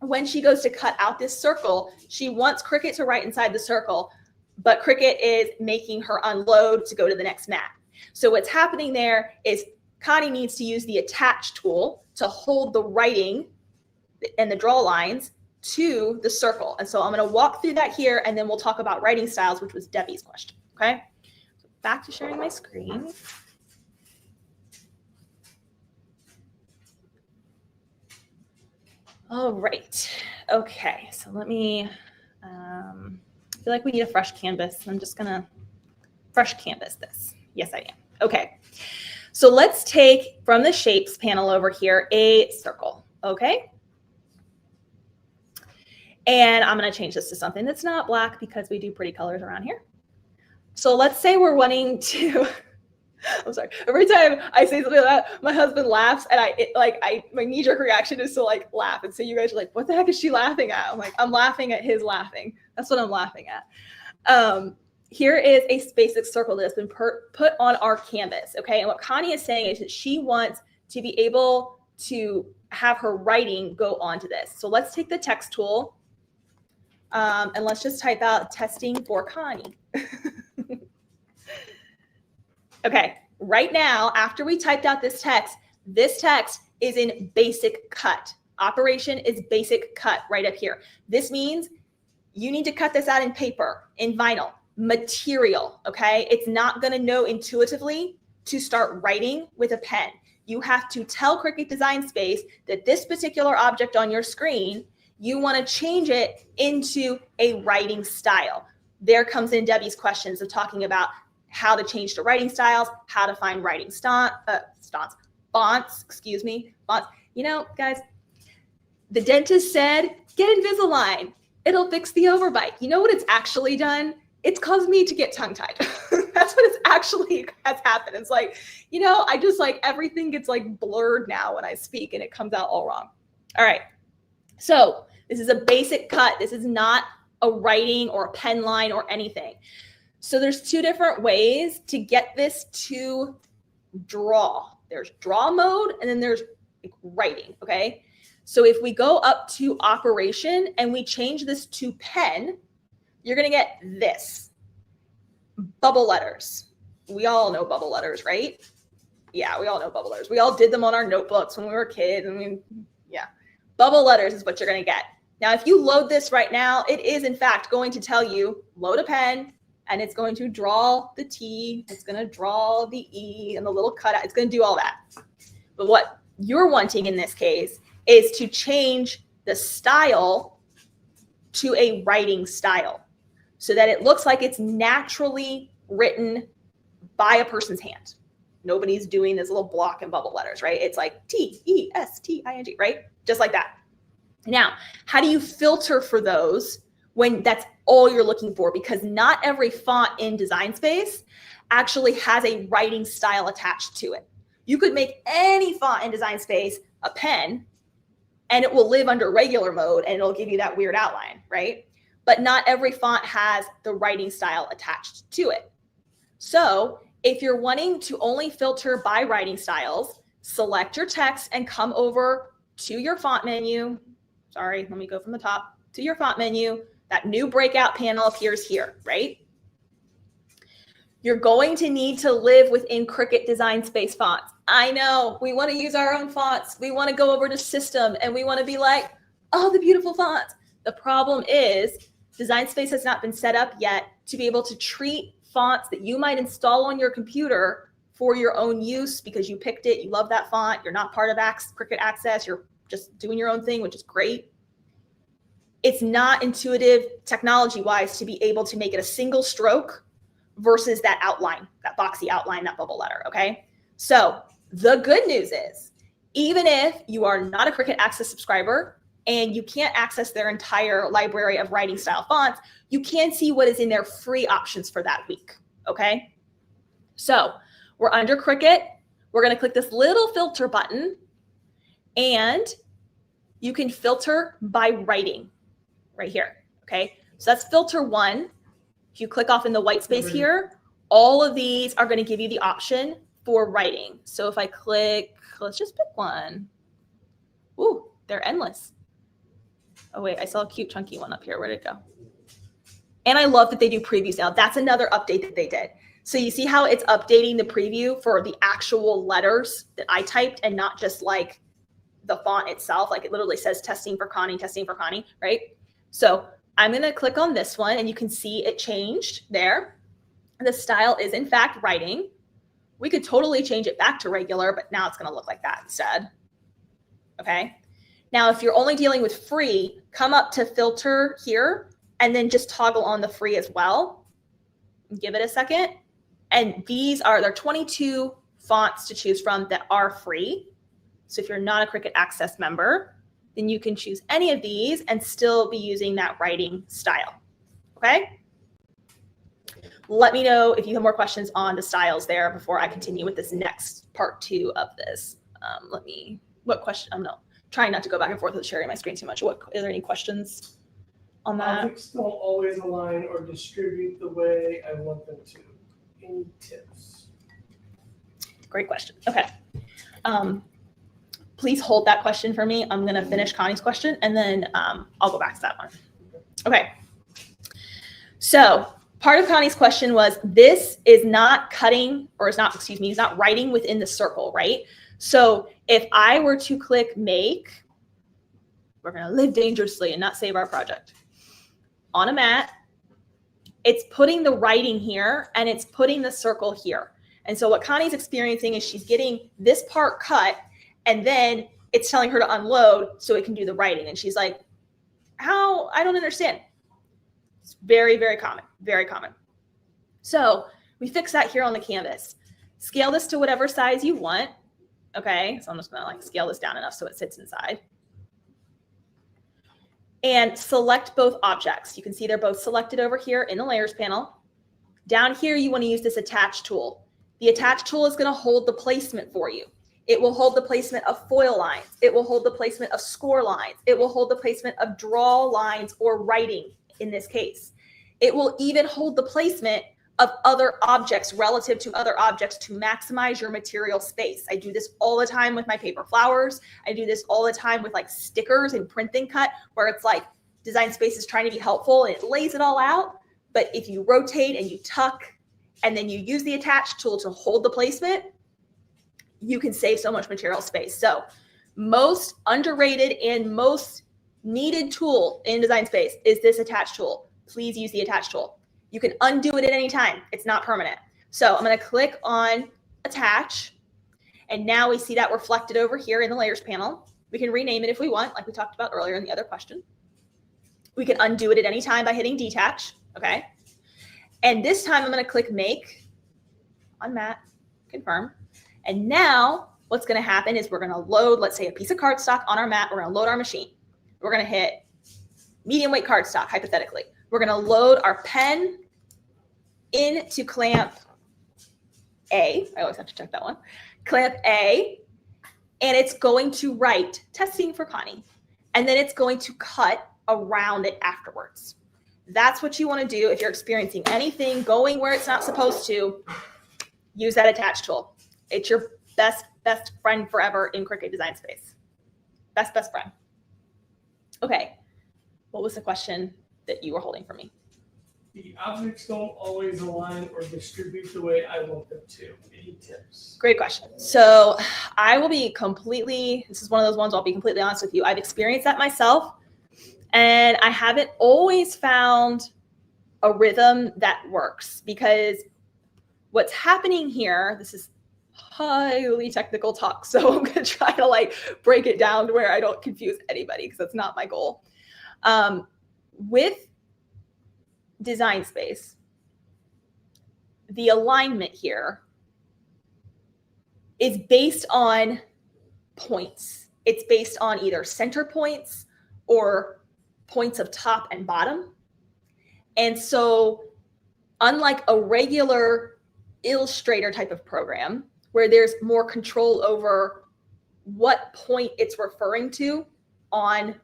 when she goes to cut out this circle, she wants Cricut to write inside the circle, but Cricut is making her unload to go to the next mat. So what's happening there is Connie needs to use the attach tool to hold the writing and the draw lines to the circle. And so I'm going to walk through that here, and then we'll talk about writing styles, which was Debbie's question. Okay. Back to sharing my screen. All right. Okay. So let me, I feel like we need a fresh canvas. I'm just going to fresh canvas this. Yes, I am. Okay. So let's take from the shapes panel over here, a circle. Okay. And I'm going to change this to something that's not black because we do pretty colors around here. So let's say we're wanting to, I'm sorry, every time I say something like that, my husband laughs, and my knee-jerk reaction is to like laugh. And so you guys are like, what the heck is she laughing at? I'm like, I'm laughing at his laughing. That's what I'm laughing at. Here is a basic circle that's been put on our canvas. Okay. And what Connie is saying is that she wants to be able to have her writing go onto this. So let's take the text tool. And let's just type out testing for Connie. Okay, right now, after we typed out this text is in basic cut. Operation is basic cut right up here. This means you need to cut this out in paper, in vinyl, material, okay? It's not gonna know intuitively to start writing with a pen. You have to tell Cricut Design Space that this particular object on your screen, you want to change it into a writing style. There comes in Debbie's questions of talking about how to change to writing styles, how to find writing fonts, excuse me, fonts. You know, guys, the dentist said, get Invisalign. It'll fix the overbite. You know what it's actually done? It's caused me to get tongue-tied. That's what it's actually has happened. It's like, you know, I just like everything gets like blurred now when I speak and it comes out all wrong. All right. So this is a basic cut. This is not a writing or a pen line or anything. So there's 2 different ways to get this to draw. There's draw mode, and then there's writing, okay? So if we go up to operation and we change this to pen, you're gonna get this, bubble letters. We all know bubble letters, right? Yeah, we all know bubble letters. We all did them on our notebooks when we were kids. I mean, yeah. Bubble letters is what you're going to get. Now, if you load this right now, it is in fact going to tell you load a pen, and it's going to draw the T, it's going to draw the E and the little cutout. It's going to do all that. But what you're wanting in this case is to change the style to a writing style so that it looks like it's naturally written by a person's hand. Nobody's doing this little block and bubble letters, right? It's like T-E-S-T-I-N-G, right? Just like that. Now, how do you filter for those when that's all you're looking for? Because not every font in Design Space actually has a writing style attached to it. You could make any font in Design Space a pen, and it will live under regular mode, and it'll give you that weird outline, right? But not every font has the writing style attached to it. So if you're wanting to only filter by writing styles, select your text and come over to your font menu. Sorry, let me go from the top to your font menu. That new breakout panel appears here, right? You're going to need to live within Cricut Design Space fonts. I know, we want to use our own fonts. We want to go over to system and we want to be like, oh, the beautiful fonts. The problem is Design Space has not been set up yet to be able to treat fonts that you might install on your computer for your own use because you picked it, you love that font, you're not part of Cricut Access, you're just doing your own thing, which is great. It's not intuitive technology-wise to be able to make it a single stroke versus that outline, that boxy outline, that bubble letter, okay? So the good news is, even if you are not a Cricut Access subscriber and you can't access their entire library of writing style fonts, you can see what is in their free options for that week, okay? So we're under Cricut. We're gonna click this little filter button and you can filter by writing right here, okay? So that's filter 1. If you click off in the white space here, all of these are gonna give you the option for writing. So if I click, let's just pick one. Ooh, they're endless. Oh wait, I saw a cute chunky one up here. Where'd it go? And I love that they do previews now. That's another update that they did. So you see how it's updating the preview for the actual letters that I typed and not just like the font itself. Like it literally says testing for Connie, right? So I'm gonna click on this one and you can see it changed there. The style is in fact writing. We could totally change it back to regular, but now it's gonna look like that instead, okay? Now, if you're only dealing with free, come up to filter here and then just toggle on the free as well. Give it a second. And there are 22 fonts to choose from that are free. So if you're not a Cricut Access member, then you can choose any of these and still be using that writing style, okay? Let me know if you have more questions on the styles there before I continue with this next part 2 of this. What question? I'm trying not to go back and forth with sharing my screen too much. Are there any questions on that? Objects don't always align or distribute the way I want them to. Any tips? Great question. Okay. Please hold that question for me. I'm going to finish Connie's question and then I'll go back to that one. Okay. So part of Connie's question was, this is not cutting, or it's not writing within the circle, right? So if I were to click make, we're going to live dangerously and not save our project. On a mat, it's putting the writing here and it's putting the circle here. And so what Connie's experiencing is she's getting this part cut and then it's telling her to unload so it can do the writing. And she's like, how? I don't understand. It's very, very common, very common. So we fix that here on the canvas. Scale this to whatever size you want. Okay, so I'm just gonna scale this down enough so it sits inside. And select both objects. You can see they're both selected over here in the layers panel. Down here, you want to use this attach tool. The attach tool is going to hold the placement for you. It will hold the placement of foil lines. It will hold the placement of score lines. It will hold the placement of draw lines or writing in this case. It will even hold the placement of other objects relative to other objects to maximize your material space. I do this all the time with my paper flowers. I do this all the time with stickers and print and cut, where it's Design Space is trying to be helpful and it lays it all out. But if you rotate and you tuck and then you use the attach tool to hold the placement, you can save so much material space. So most underrated and most needed tool in Design Space is this attach tool. Please use the attach tool. You can undo it at any time. It's not permanent. So I'm going to click on attach. And now we see that reflected over here in the layers panel. We can rename it if we want, like we talked about earlier in the other question. We can undo it at any time by hitting detach. Okay. And this time I'm going to click make on mat, confirm. And now what's going to happen is we're going to load, let's say, a piece of cardstock on our mat. We're going to load our machine. We're going to hit medium weight cardstock, hypothetically. We're going to load our pen into clamp A. I always have to check that one. Clamp A. And it's going to write testing for Connie. And then it's going to cut around it afterwards. That's what you want to do if you're experiencing anything going where it's not supposed to. Use that attach tool. It's your best friend forever in Cricut Design Space. Best friend. Okay. What was the question that you were holding for me? The objects don't always align or distribute the way I want them to. Any tips? Great question. So I will be this is one of those ones I'll be completely honest with you. I've experienced that myself, and I haven't always found a rhythm that works, because what's happening here, this is highly technical talk, so I'm going to try to break it down to where I don't confuse anybody, because that's not my goal. With Design Space, the alignment here is based on points. It's based on either center points or points of top and bottom. And so unlike a regular Illustrator type of program where there's more control over what point it's referring to on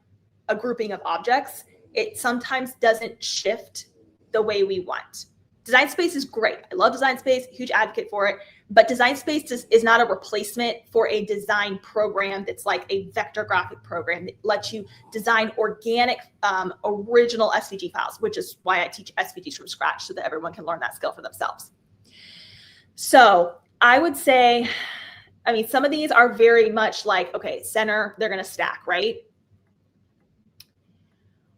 a grouping of objects, it sometimes doesn't shift the way we want. Design Space is great. I love Design Space, huge advocate for it, but Design Space is not a replacement for a design program that's like a vector graphic program that lets you design organic, original SVG files, which is why I teach SVGs from scratch so that everyone can learn that skill for themselves. So I would say, I mean, some of these are very much like, okay, center, they're going to stack, right?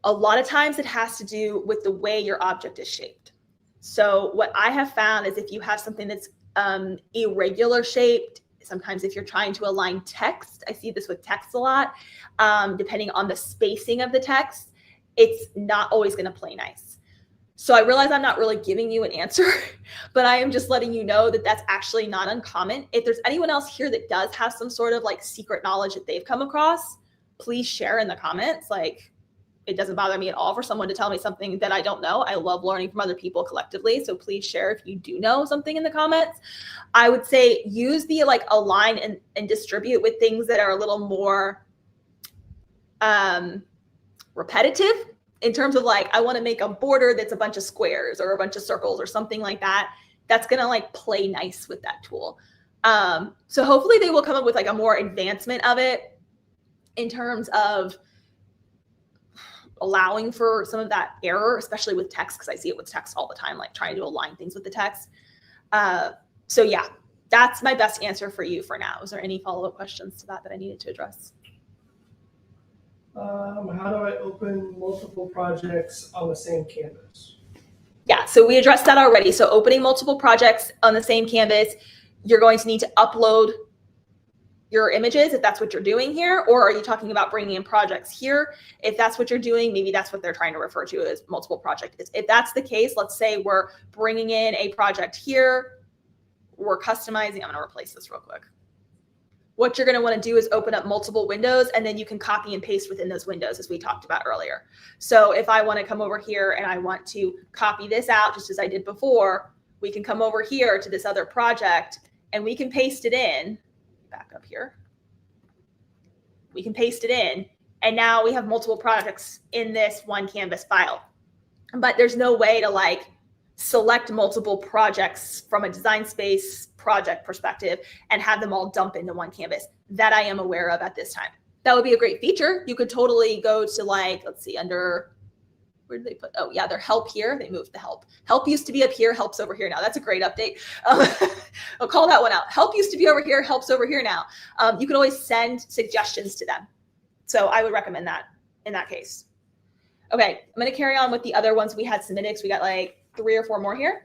A lot of times it has to do with the way your object is shaped. So what I have found is if you have something that's irregular shaped, sometimes if you're trying to align text, I see this with text a lot, depending on the spacing of the text, it's not always going to play nice. So I realize I'm not really giving you an answer, but I am just letting you know that that's actually not uncommon. If there's anyone else here that does have some sort of like secret knowledge that they've come across, please share in the comments. Like, it doesn't bother me at all for someone to tell me something that I don't know. I love learning from other people collectively. So please share if you do know something in the comments. I would say use the like align and distribute with things that are a little more repetitive in terms of like, I want to make a border that's a bunch of squares or a bunch of circles or something like that. That's going to like play nice with that tool. So hopefully they will come up with like a more advancement of it in terms of allowing for some of that error, especially with text, because I see it with text all the time, like trying to align things with the text. So yeah, that's my best answer for you for now. Is there any follow-up questions to that I needed to address? How do I open multiple projects on the same canvas? Yeah, so we addressed that already. So opening multiple projects on the same canvas, you're going to need to upload your images if that's what you're doing here, or are you talking about bringing in projects here? If that's what you're doing, maybe that's what they're trying to refer to as multiple projects. If that's the case, let's say we're bringing in a project here, we're customizing. I'm going to replace this real quick. What you're going to want to do is open up multiple windows, and then you can copy and paste within those windows as we talked about earlier. So if I want to come over here and I want to copy this out just as I did before, we can come over here to this other project and we can paste it in. Back up here. We can paste it in, and now we have multiple projects in this one canvas file. But there's no way to like select multiple projects from a Design Space project perspective and have them all dump into one canvas that I am aware of at this time. That would be a great feature. You could totally go to like, let's see, under, where did they put? Oh yeah, their help here. They moved the help. Help used to be up here, help's over here now. That's a great update. I'll call that one out. Help used to be over here, help's over here now. You can always send suggestions to them. So I would recommend that in that case. Okay, I'm gonna carry on with the other ones we had submitted because we got like 3 or 4 more here.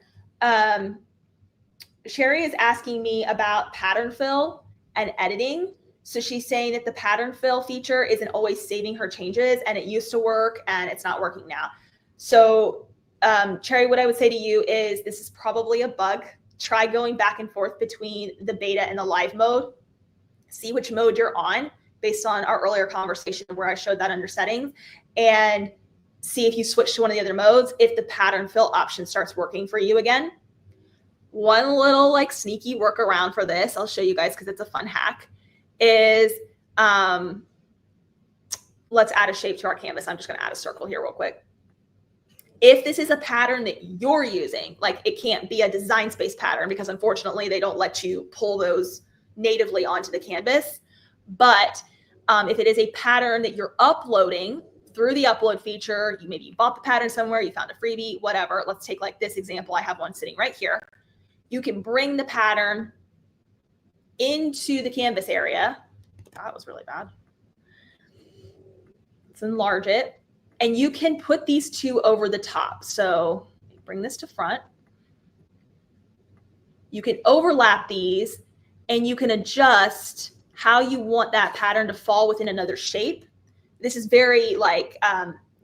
Sherry is asking me about pattern fill and editing. So she's saying that the pattern fill feature isn't always saving her changes, and it used to work and it's not working now. So Cherry, what I would say to you is this is probably a bug. Try going back and forth between the beta and the live mode. See which mode you're on based on our earlier conversation where I showed that under settings, and see if you switch to one of the other modes, if the pattern fill option starts working for you again. One little like sneaky workaround for this, I'll show you guys because it's a fun hack, is let's add a shape to our canvas. I'm just going to add a circle here real quick. If this is a pattern that you're using, like it can't be a Design Space pattern because unfortunately they don't let you pull those natively onto the canvas. But if it is a pattern that you're uploading through the upload feature, maybe you bought the pattern somewhere, you found a freebie, whatever. Let's take like this example. I have one sitting right here. You can bring the pattern into the canvas area. That was really bad. Let's enlarge it. And you can put these two over the top. So bring this to front. You can overlap these and you can adjust how you want that pattern to fall within another shape. This is very like,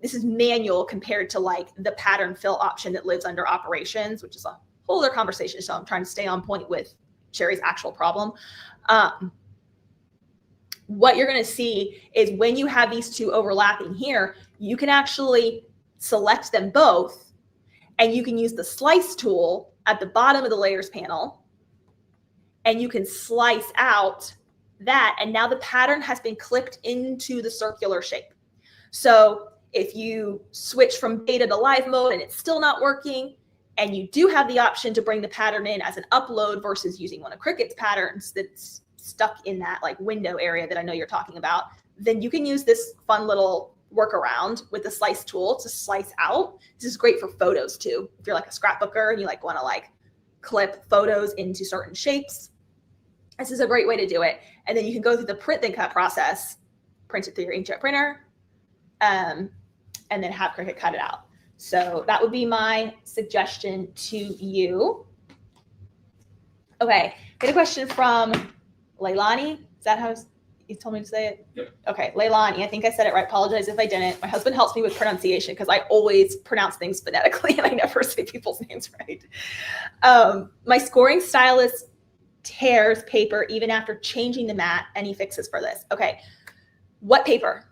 this is manual compared to like the pattern fill option that lives under operations, which is a whole other conversation. So I'm trying to stay on point with Sherry's actual problem. What you're going to see is when you have these two overlapping here, you can actually select them both, and you can use the slice tool at the bottom of the layers panel, and you can slice out that. And now the pattern has been clipped into the circular shape. So if you switch from beta to live mode and it's still not working, and you do have the option to bring the pattern in as an upload versus using one of Cricut's patterns that's stuck in that like window area that I know you're talking about, then you can use this fun little workaround with the slice tool to slice out. This is great for photos too. If you're like a scrapbooker and you like want to like clip photos into certain shapes, this is a great way to do it. And then you can go through the print then cut process, print it through your inkjet printer, and then have Cricut cut it out. So that would be my suggestion to you. Okay, get a question from Leilani. Is that how you told me to say it? Yep. Okay, Leilani, I think I said it right. Apologize if I didn't. My husband helps me with pronunciation because I always pronounce things phonetically and I never say people's names right. My scoring stylus tears paper even after changing the mat. Any fixes for this? Okay, what paper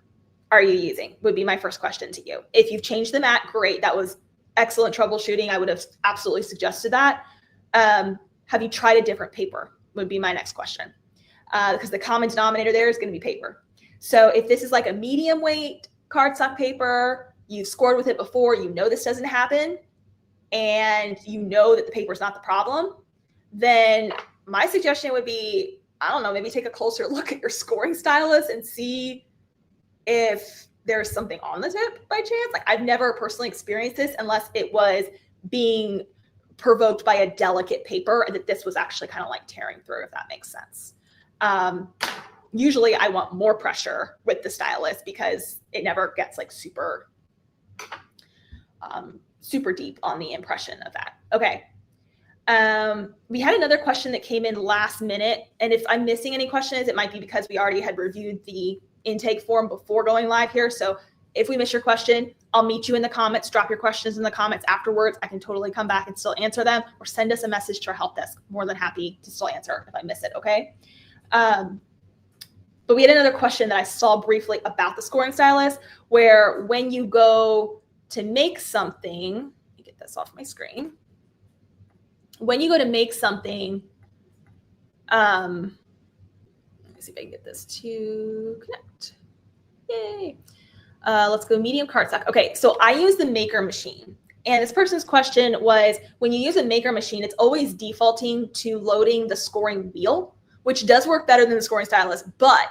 are you using would be my first question to you. If you've changed the mat, great. That was excellent troubleshooting. I would have absolutely suggested that. Have you tried a different paper would be my next question. Because the common denominator there is going to be paper. So if this is like a medium weight cardstock paper, you've scored with it before, you know this doesn't happen, and you know that the paper is not the problem, then my suggestion would be, I don't know, maybe take a closer look at your scoring stylus and see if there's something on the tip by chance. Like I've never personally experienced this unless it was being provoked by a delicate paper and that this was actually kind of like tearing through, if that makes sense. Usually I want more pressure with the stylus because it never gets like super deep on the impression of that. Okay. We had another question that came in last minute. And if I'm missing any questions, it might be because we already had reviewed the intake form before going live here. So if we miss your question, I'll meet you in the comments, drop your questions in the comments afterwards. I can totally come back and still answer them, or send us a message to our help desk. More than happy to still answer if I miss it, okay? But we had another question that I saw briefly about the scoring stylus, where when you go to make something, let me get this off my screen. When you go to make something, let me see if I can get this to connect. Yay. Let's go medium cardstock. Okay, so I use the maker machine. And this person's question was, when you use a maker machine, it's always defaulting to loading the scoring wheel, which does work better than the scoring stylus, but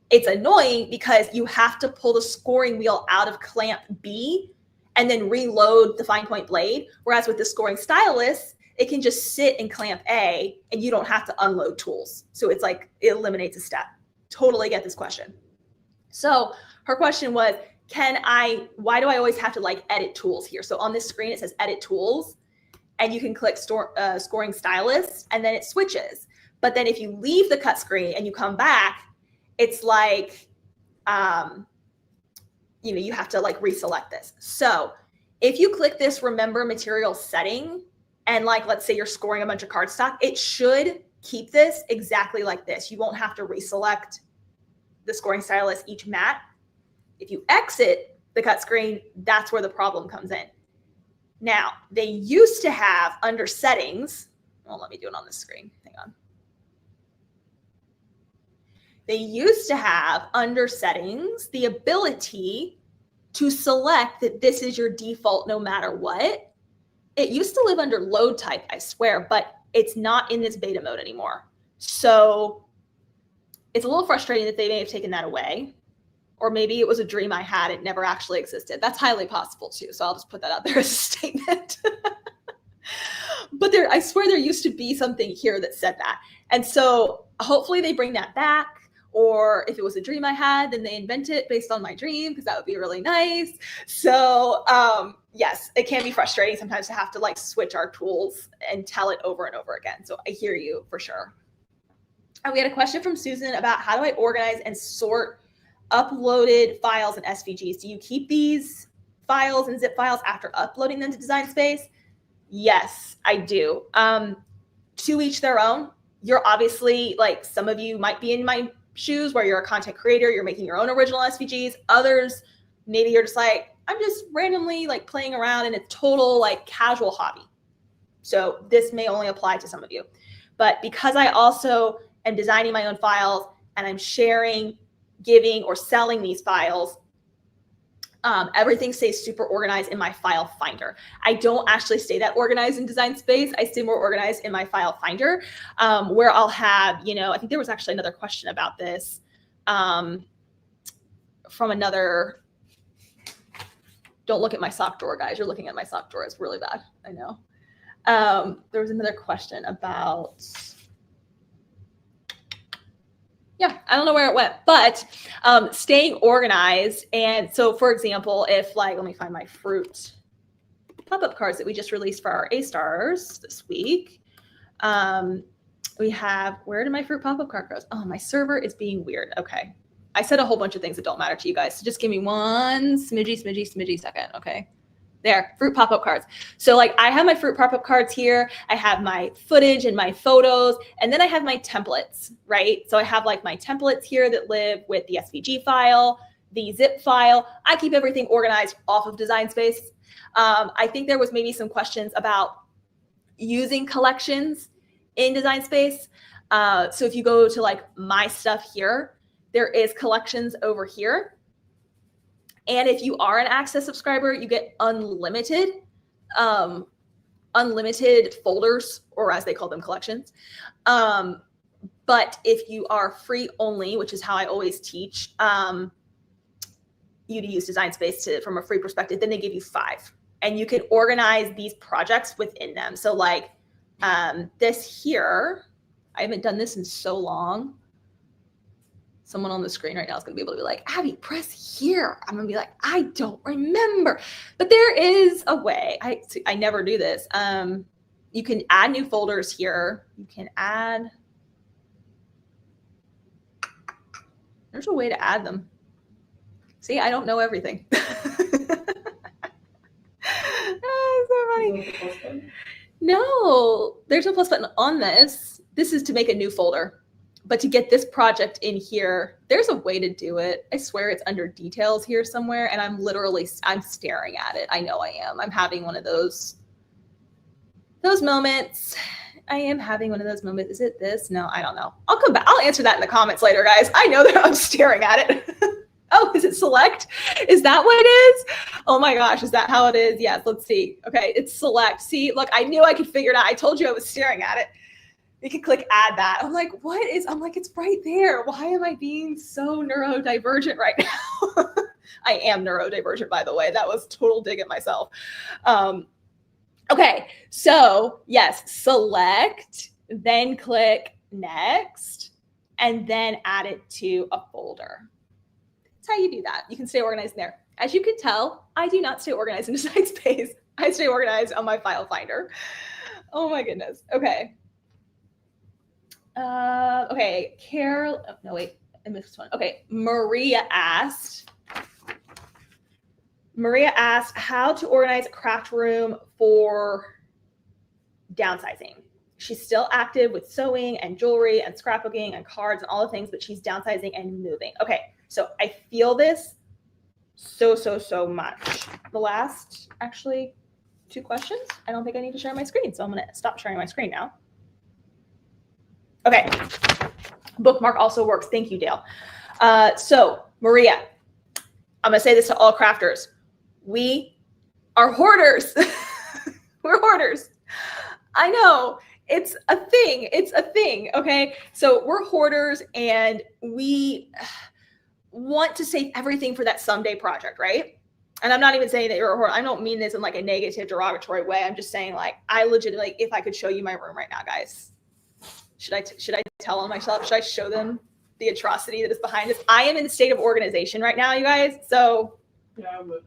it's annoying because you have to pull the scoring wheel out of clamp B and then reload the fine point blade. Whereas with the scoring stylus, it can just sit in clamp A and you don't have to unload tools. So it's like, it eliminates a step. Totally get this question. So her question was, why do I always have to like edit tools here? So on this screen, it says edit tools and you can click scoring stylus and then it switches. But then if you leave the cut screen and you come back, it's like, you have to like reselect this. So if you click this remember material setting, and like, let's say you're scoring a bunch of cardstock, it should keep this exactly like this. You won't have to reselect the scoring stylus each mat. If you exit the cut screen, that's where the problem comes in. Now, they used to have under settings, well, let me do it on this screen, hang on. They used to have under settings the ability to select that this is your default no matter what. It used to live under load type, I swear, but it's not in this beta mode anymore. So it's a little frustrating that they may have taken that away. Or maybe it was a dream I had. It never actually existed. That's highly possible too. So I'll just put that out there as a statement. But I swear there used to be something here that said that. And so hopefully they bring that back. Or if it was a dream I had, then they invent it based on my dream, because that would be really nice. So yes, it can be frustrating sometimes to have to like switch our tools and tell it over and over again. So I hear you for sure. We had a question from Susan about how do I organize and sort uploaded files and SVGs? Do you keep these files and zip files after uploading them to Design Space? Yes. I do. To each their own. You're obviously, like, some of you might be in my shoes where you're a content creator, you're making your own original SVGs. Others, maybe you're just like, I'm just randomly like playing around and it's total like casual hobby. So this may only apply to some of you. But because I also am designing my own files and I'm sharing, giving, or selling these files, everything stays super organized in my file finder. I don't actually stay that organized in Design Space. I stay more organized in my file finder, where I'll have, I think there was actually another question about this from another. Don't look at my sock drawer, guys. You're looking at my sock drawer. It's really bad. I know. There was another question about, yeah, I don't know where it went, but staying organized. And so, for example, if like, let me find my fruit pop-up cards that we just released for our A-stars this week. We have, where did my fruit pop-up card go? Oh, my server is being weird. Okay. I said a whole bunch of things that don't matter to you guys. So just give me one smidgy second. Okay. There, fruit pop-up cards. So like I have my fruit pop-up cards here. I have my footage and my photos, and then I have my templates, right? So I have like my templates here that live with the SVG file, the zip file. I keep everything organized off of Design Space. I think there was maybe some questions about using collections in Design Space. So if you go to like my stuff here, there is collections over here. And if you are an Access subscriber, you get unlimited folders, or as they call them, collections. But if you are free only, which is how I always teach you to use Design Space from a free perspective, then they give you 5. And you can organize these projects within them. So like this here, I haven't done this in so long. Someone on the screen right now is going to be able to be like, Abby, press here. I'm going to be like, I don't remember. But there is a way. I never do this. You can add new folders here. You can add. There's a way to add them. See, I don't know everything. So funny. No, there's no plus button on this. This is to make a new folder. But to get this project in here, there's a way to do it. I swear it's under details here somewhere. And I'm staring at it. I know I am. I'm having one of those moments. I am having one of those moments. Is it this? No, I don't know. I'll come back. I'll answer that in the comments later, guys. I know that I'm staring at it. Oh, is it select? Is that what it is? Oh my gosh, is that how it is? Yes, let's see. Okay, it's select. See, look, I knew I could figure it out. I told you I was staring at it. You can click add that. I'm like, I'm like, it's right there. Why am I being so neurodivergent right now? I am neurodivergent, by the way. That was total dig at myself. Okay, so yes, select, then click next, and then add it to a folder. That's how you do that. You can stay organized in there. As you can tell, I do not stay organized in Design Space. I stay organized on my file finder. Oh my goodness. Okay. Okay, Carol, oh, no, wait, I missed one. Okay, Maria asked how to organize a craft room for downsizing. She's still active with sewing and jewelry and scrapbooking and cards and all the things, but she's downsizing and moving. Okay, so I feel this so much. The last, actually, 2 questions. I don't think I need to share my screen, so I'm going to stop sharing my screen now. Okay, bookmark also works. Thank you, Dale. So Maria, I'm gonna say this to all crafters. We are hoarders. We're hoarders. I know, it's a thing. It's a thing, okay? So we're hoarders and we want to save everything for that someday project, right? And I'm not even saying that you're a hoarder. I don't mean this in like a negative, derogatory way. I'm just saying like, I legitimately, if I could show you my room right now, guys, should I tell on myself? Should I show them the atrocity that is behind this? I am in a state of organization right now, you guys. So yeah, but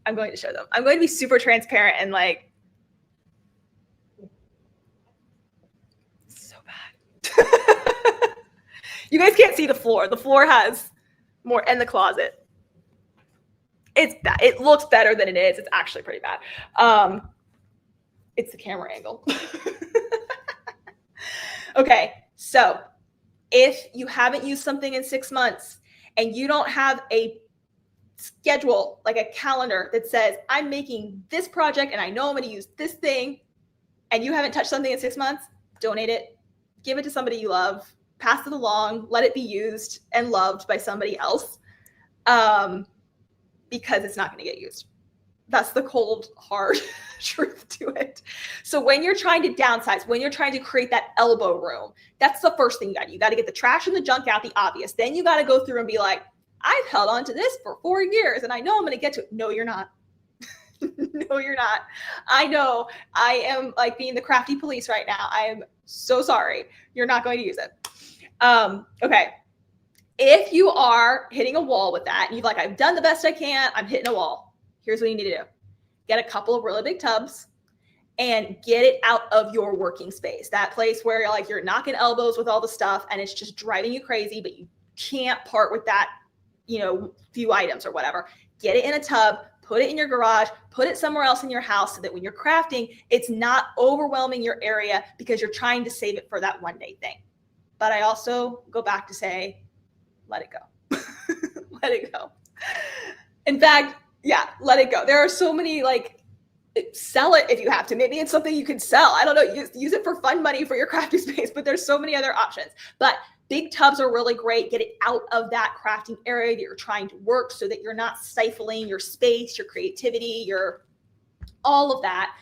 I'm going to show them. I'm going to be super transparent and like, so bad. You guys can't see the floor. The floor has more in the closet. It's bad. It looks better than it is. It's actually pretty bad. It's the camera angle. Okay, so if you haven't used something in 6 months and you don't have a schedule, like a calendar that says, I'm making this project and I know I'm going to use this thing, and you haven't touched something in 6 months, donate it, give it to somebody you love, pass it along, let it be used and loved by somebody else, because it's not going to get used. That's the cold, hard truth to it. So when you're trying to downsize, when you're trying to create that elbow room, that's the first thing you got to do. You got to get the trash and the junk out, the obvious. Then you got to go through and be like, I've held on to this for 4 years and I know I'm going to get to it. No, you're not. No, you're not. I know I am like being the crafty police right now. I am so sorry. You're not going to use it. Okay. If you are hitting a wall with that, and you're like, I've done the best I can, I'm hitting a wall. Here's what you need to do. Get a couple of really big tubs and get it out of your working space. That place where you're knocking elbows with all the stuff and it's just driving you crazy, but you can't part with that, few items or whatever. Get it in a tub, put it in your garage, put it somewhere else in your house so that when you're crafting, it's not overwhelming your area because you're trying to save it for that one day thing. But I also go back to say, let it go. Let it go. In fact, yeah, let it go. There are so many, sell it if you have to. Maybe it's something you could sell. I don't know. Use it for fun money for your crafting space, but there's so many other options. But big tubs are really great. Get it out of that crafting area that you're trying to work so that you're not stifling your space, your creativity, your all of that.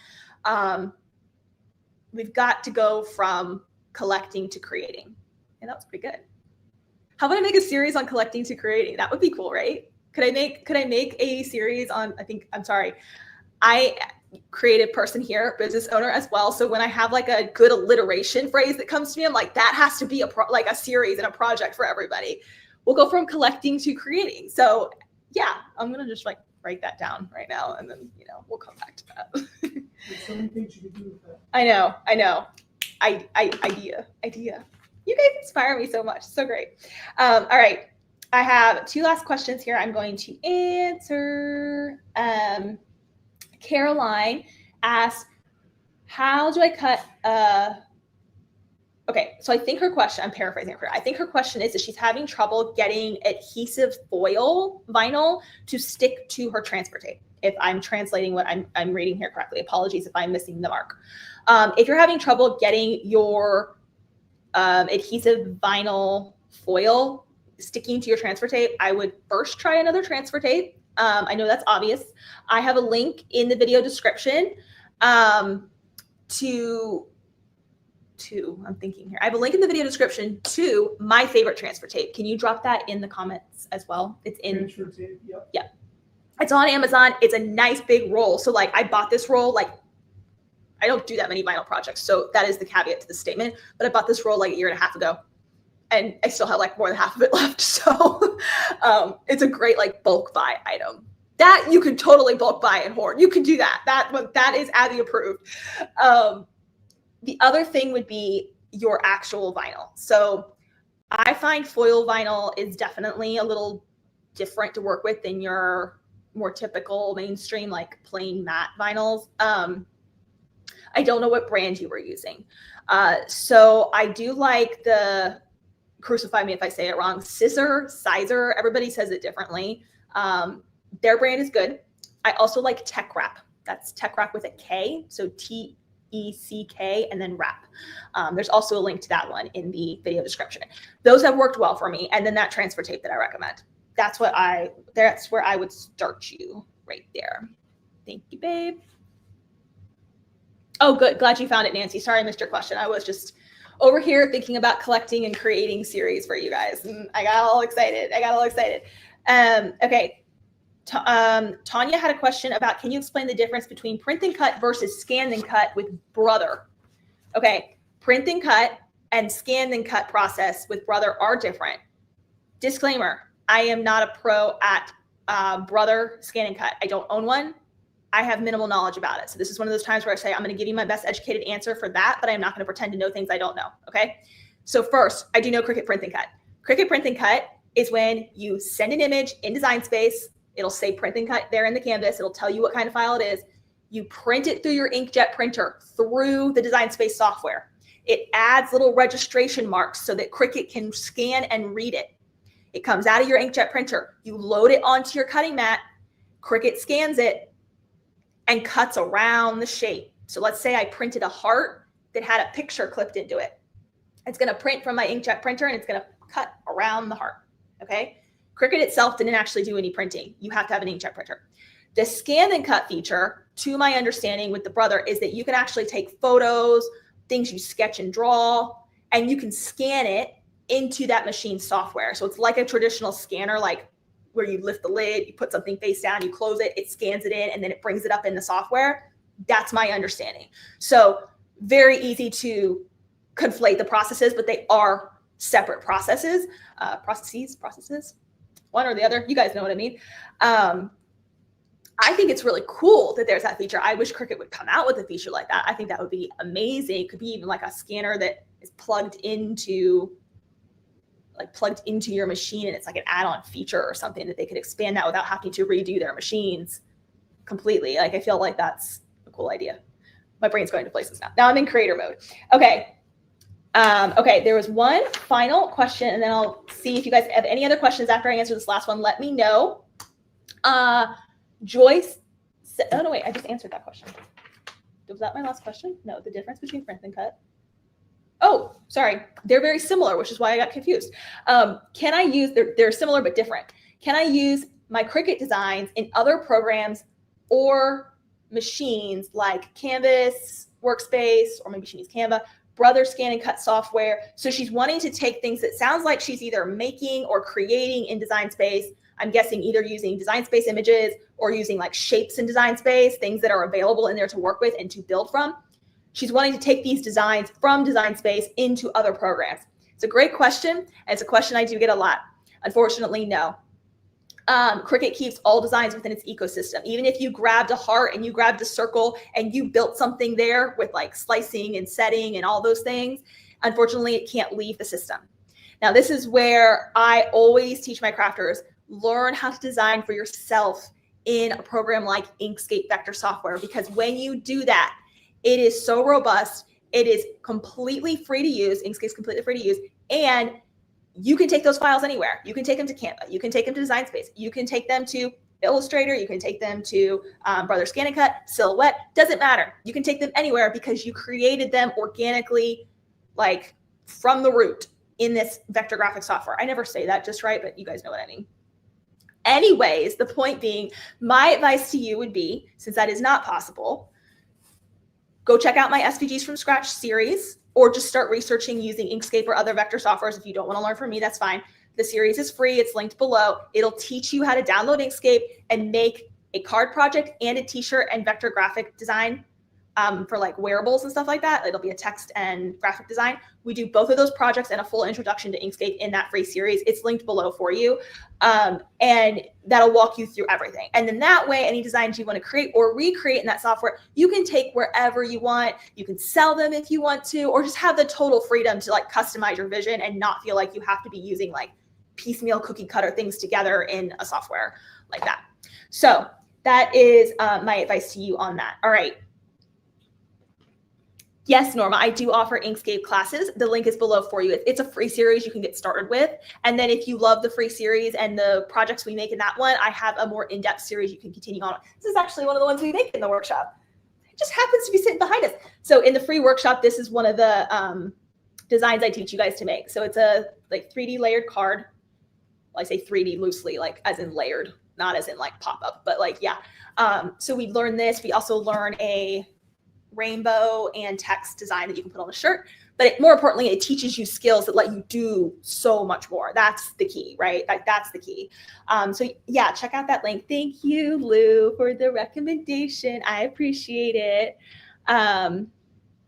We've got to go from collecting to creating. And that was pretty good. How about I make a series on collecting to creating? That would be cool, right? Could I make a series on, I creative person here, business owner as well. So when I have a good alliteration phrase that comes to me, I'm like, that has to be a series and a project for everybody. We'll go from collecting to creating. So yeah, I'm going to just write that down right now. And then, we'll come back to that. There's so many things you can do with that. I know. Idea. You guys inspire me so much. So great. All right. I have 2 last questions here I'm going to answer. Caroline asked, how do I cut okay, so I think her question, I'm paraphrasing her. I think her question is that she's having trouble getting adhesive foil vinyl to stick to her transfer tape. If I'm translating what I'm reading here correctly, apologies if I'm missing the mark. If you're having trouble getting your adhesive vinyl foil sticking to your transfer tape, I would first try another transfer tape. I know that's obvious. I have a link in the video description to I'm thinking here. I have a link in the video description to my favorite transfer tape. Can you drop that in the comments as well? It's in Transfer tape, yep. Yeah. It's on Amazon. It's a nice big roll. So I bought this roll, I don't do that many vinyl projects. So that is the caveat to the statement, but I bought this roll a year and a half ago and I still have more than half of it left. So it's a great bulk buy item that you can totally bulk buy and hoard. You can do that. That is Abbi approved. The other thing would be your actual vinyl. So I find foil vinyl is definitely a little different to work with than your more typical mainstream, plain matte vinyls. I don't know what brand you were using. So I do like the, crucify me if I say it wrong, Sizer, everybody says it differently. Their brand is good. I also like Tech Wrap. That's Tech Wrap with a K. So TECK and then wrap. There's also a link to that one in the video description. Those have worked well for me. And then that transfer tape that I recommend. That's where I would start you right there. Thank you, babe. Oh, good. Glad you found it, Nancy. Sorry I missed your question. I was just over here thinking about collecting and creating series for you guys. And I got all excited. Okay. Tanya had a question about, can you explain the difference between print and cut versus scan and cut with Brother? Okay. Print and cut and scan and cut process with Brother are different. Disclaimer, I am not a pro at Brother scan and cut. I don't own one. I have minimal knowledge about it. So this is one of those times where I say, I'm going to give you my best educated answer for that, but I'm not going to pretend to know things I don't know. Okay. So first, I do know Cricut print and cut. Cricut print and cut is when you send an image in Design Space. It'll say print and cut there in the canvas. It'll tell you what kind of file it is. You print it through your inkjet printer through the Design Space software. It adds little registration marks so that Cricut can scan and read it. It comes out of your inkjet printer. You load it onto your cutting mat. Cricut scans it and cuts around the shape. So let's say I printed a heart that had a picture clipped into it. It's going to print from my inkjet printer and it's going to cut around the heart. Okay. Cricut itself didn't actually do any printing. You have to have an inkjet printer. The scan and cut feature, to my understanding with the Brother, is that you can actually take photos, things you sketch and draw, and you can scan it into that machine software. So it's like a traditional scanner, like where you lift the lid, you put something face down, you close it, it scans it in, and then it brings it up in the software. That's my understanding. So very easy to conflate the processes, but they are separate processes, processes, one or the other. You guys know what I mean. I think it's really cool that there's that feature. I wish Cricut would come out with a feature like that. I think that would be amazing. It could be even like a scanner that is plugged into your machine, and it's like an add-on feature or something that they could expand that without having to redo their machines completely. Like, I feel like that's a cool idea. My brain's going to places now. Now I'm in creator mode. Okay. Okay, there was one final question, and then I'll see if you guys have any other questions after I answer this last one. Let me know. Joyce said, oh no, wait, I just answered that question. Was that my last question? No, the difference between print and cut. Oh, sorry. They're very similar, which is why I got confused. Can I use, they're similar but different. Can I use my Cricut designs in other programs or machines like Canvas, Workspace, or maybe she needs Canva, Brother scan and cut software? So she's wanting to take things that sounds like she's either making or creating in Design Space. I'm guessing either using Design Space images or using like shapes in Design Space, things that are available in there to work with and to build from. She's wanting to take these designs from Design Space into other programs. It's a great question, and it's a question I do get a lot. Unfortunately, no. Cricut keeps all designs within its ecosystem. Even if you grabbed a heart and you grabbed a circle and you built something there with like slicing and setting and all those things, unfortunately, it can't leave the system. Now, this is where I always teach my crafters, learn how to design for yourself in a program like Inkscape vector software, because when you do that, it is so robust. It is completely free to use. Inkscape's completely free to use. And you can take those files anywhere. You can take them to Canva. You can take them to Design Space. You can take them to Illustrator. You can take them to Brother Scan and Cut, Silhouette. Doesn't matter. You can take them anywhere because you created them organically, like from the root in this vector graphic software. I never say that just right, but you guys know what I mean. Anyways, the point being, my advice to you would be, since that is not possible, go check out my SVGs from Scratch series, or just start researching using Inkscape or other vector softwares. If you don't want to learn from me, that's fine. The series is free. It's linked below. It'll teach you how to download Inkscape and make a card project and a t-shirt and vector graphic design for like wearables and stuff like that. It'll be a text and graphic design. We do both of those projects and a full introduction to Inkscape in that free series. It's linked below for you. And that'll walk you through everything. And then that way, any designs you want to create or recreate in that software, you can take wherever you want. You can sell them if you want to, or just have the total freedom to like customize your vision and not feel like you have to be using like piecemeal cookie cutter things together in a software like that. So that is my advice to you on that. All right. Yes, Norma, I do offer Inkscape classes. The link is below for you. It's a free series you can get started with. And then if you love the free series and the projects we make in that one, I have a more in-depth series you can continue on. This is actually one of the ones we make in the workshop. It just happens to be sitting behind us. So in the free workshop, this is one of the designs I teach you guys to make. So it's a like 3D layered card. Well, I say 3D loosely, like as in layered, not as in like pop-up, but like, yeah. So we learn this. We also learn a rainbow and text design that you can put on a shirt, but more importantly, it teaches you skills that let you do so much more. That's the key, right? That's the key. So yeah, check out that link. Thank you, Lou, for the recommendation. I appreciate it.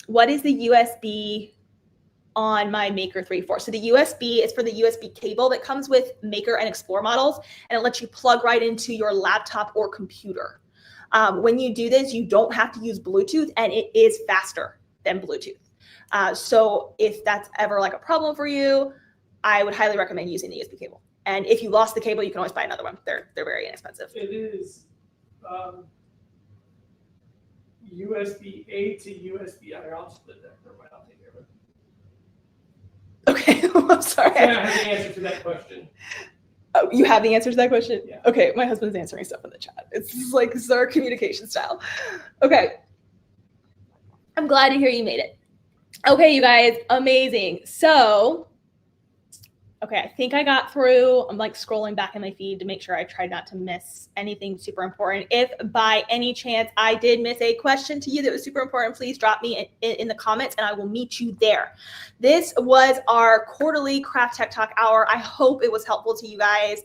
What is the USB on my Maker 3.4? So the USB is for the USB cable that comes with Maker and Explore models, and it lets you plug right into your laptop or computer. When you do this, you don't have to use Bluetooth, and it is faster than Bluetooth. So if that's ever like a problem for you, I would highly recommend using the USB cable. And if you lost the cable, you can always buy another one. They're very inexpensive. It is. USB-A to USB-I. I'll split that. Never mind, I'll take care of it. Okay, I'm sorry. So I have the answer to that question. Oh, you have the answer to that question? Yeah. Okay, my husband's answering stuff in the chat. It's like, this is our communication style. Okay. I'm glad to hear you made it. Okay, you guys, amazing. So, okay, I think I got through. I'm like scrolling back in my feed to make sure I tried not to miss anything super important. If by any chance I did miss a question to you that was super important, please drop me in the comments and I will meet you there. This was our quarterly Craft Tech Talk hour. I hope it was helpful to you guys.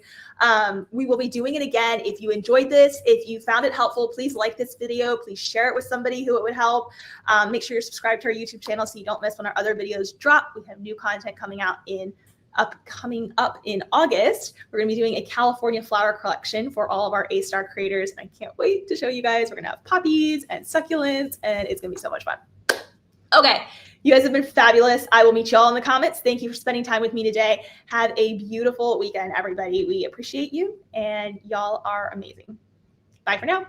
We will be doing it again. If you enjoyed this, if you found it helpful, please like this video. Please share it with somebody who it would help. Make sure you're subscribed to our YouTube channel so you don't miss when our other videos drop. We have new content coming up in August. We're going to be doing a California flower collection for all of our A-star creators. And I can't wait to show you guys. We're going to have poppies and succulents, and it's going to be so much fun. Okay, you guys have been fabulous. I will meet you all in the comments. Thank you for spending time with me today. Have a beautiful weekend, everybody. We appreciate you, and y'all are amazing. Bye for now.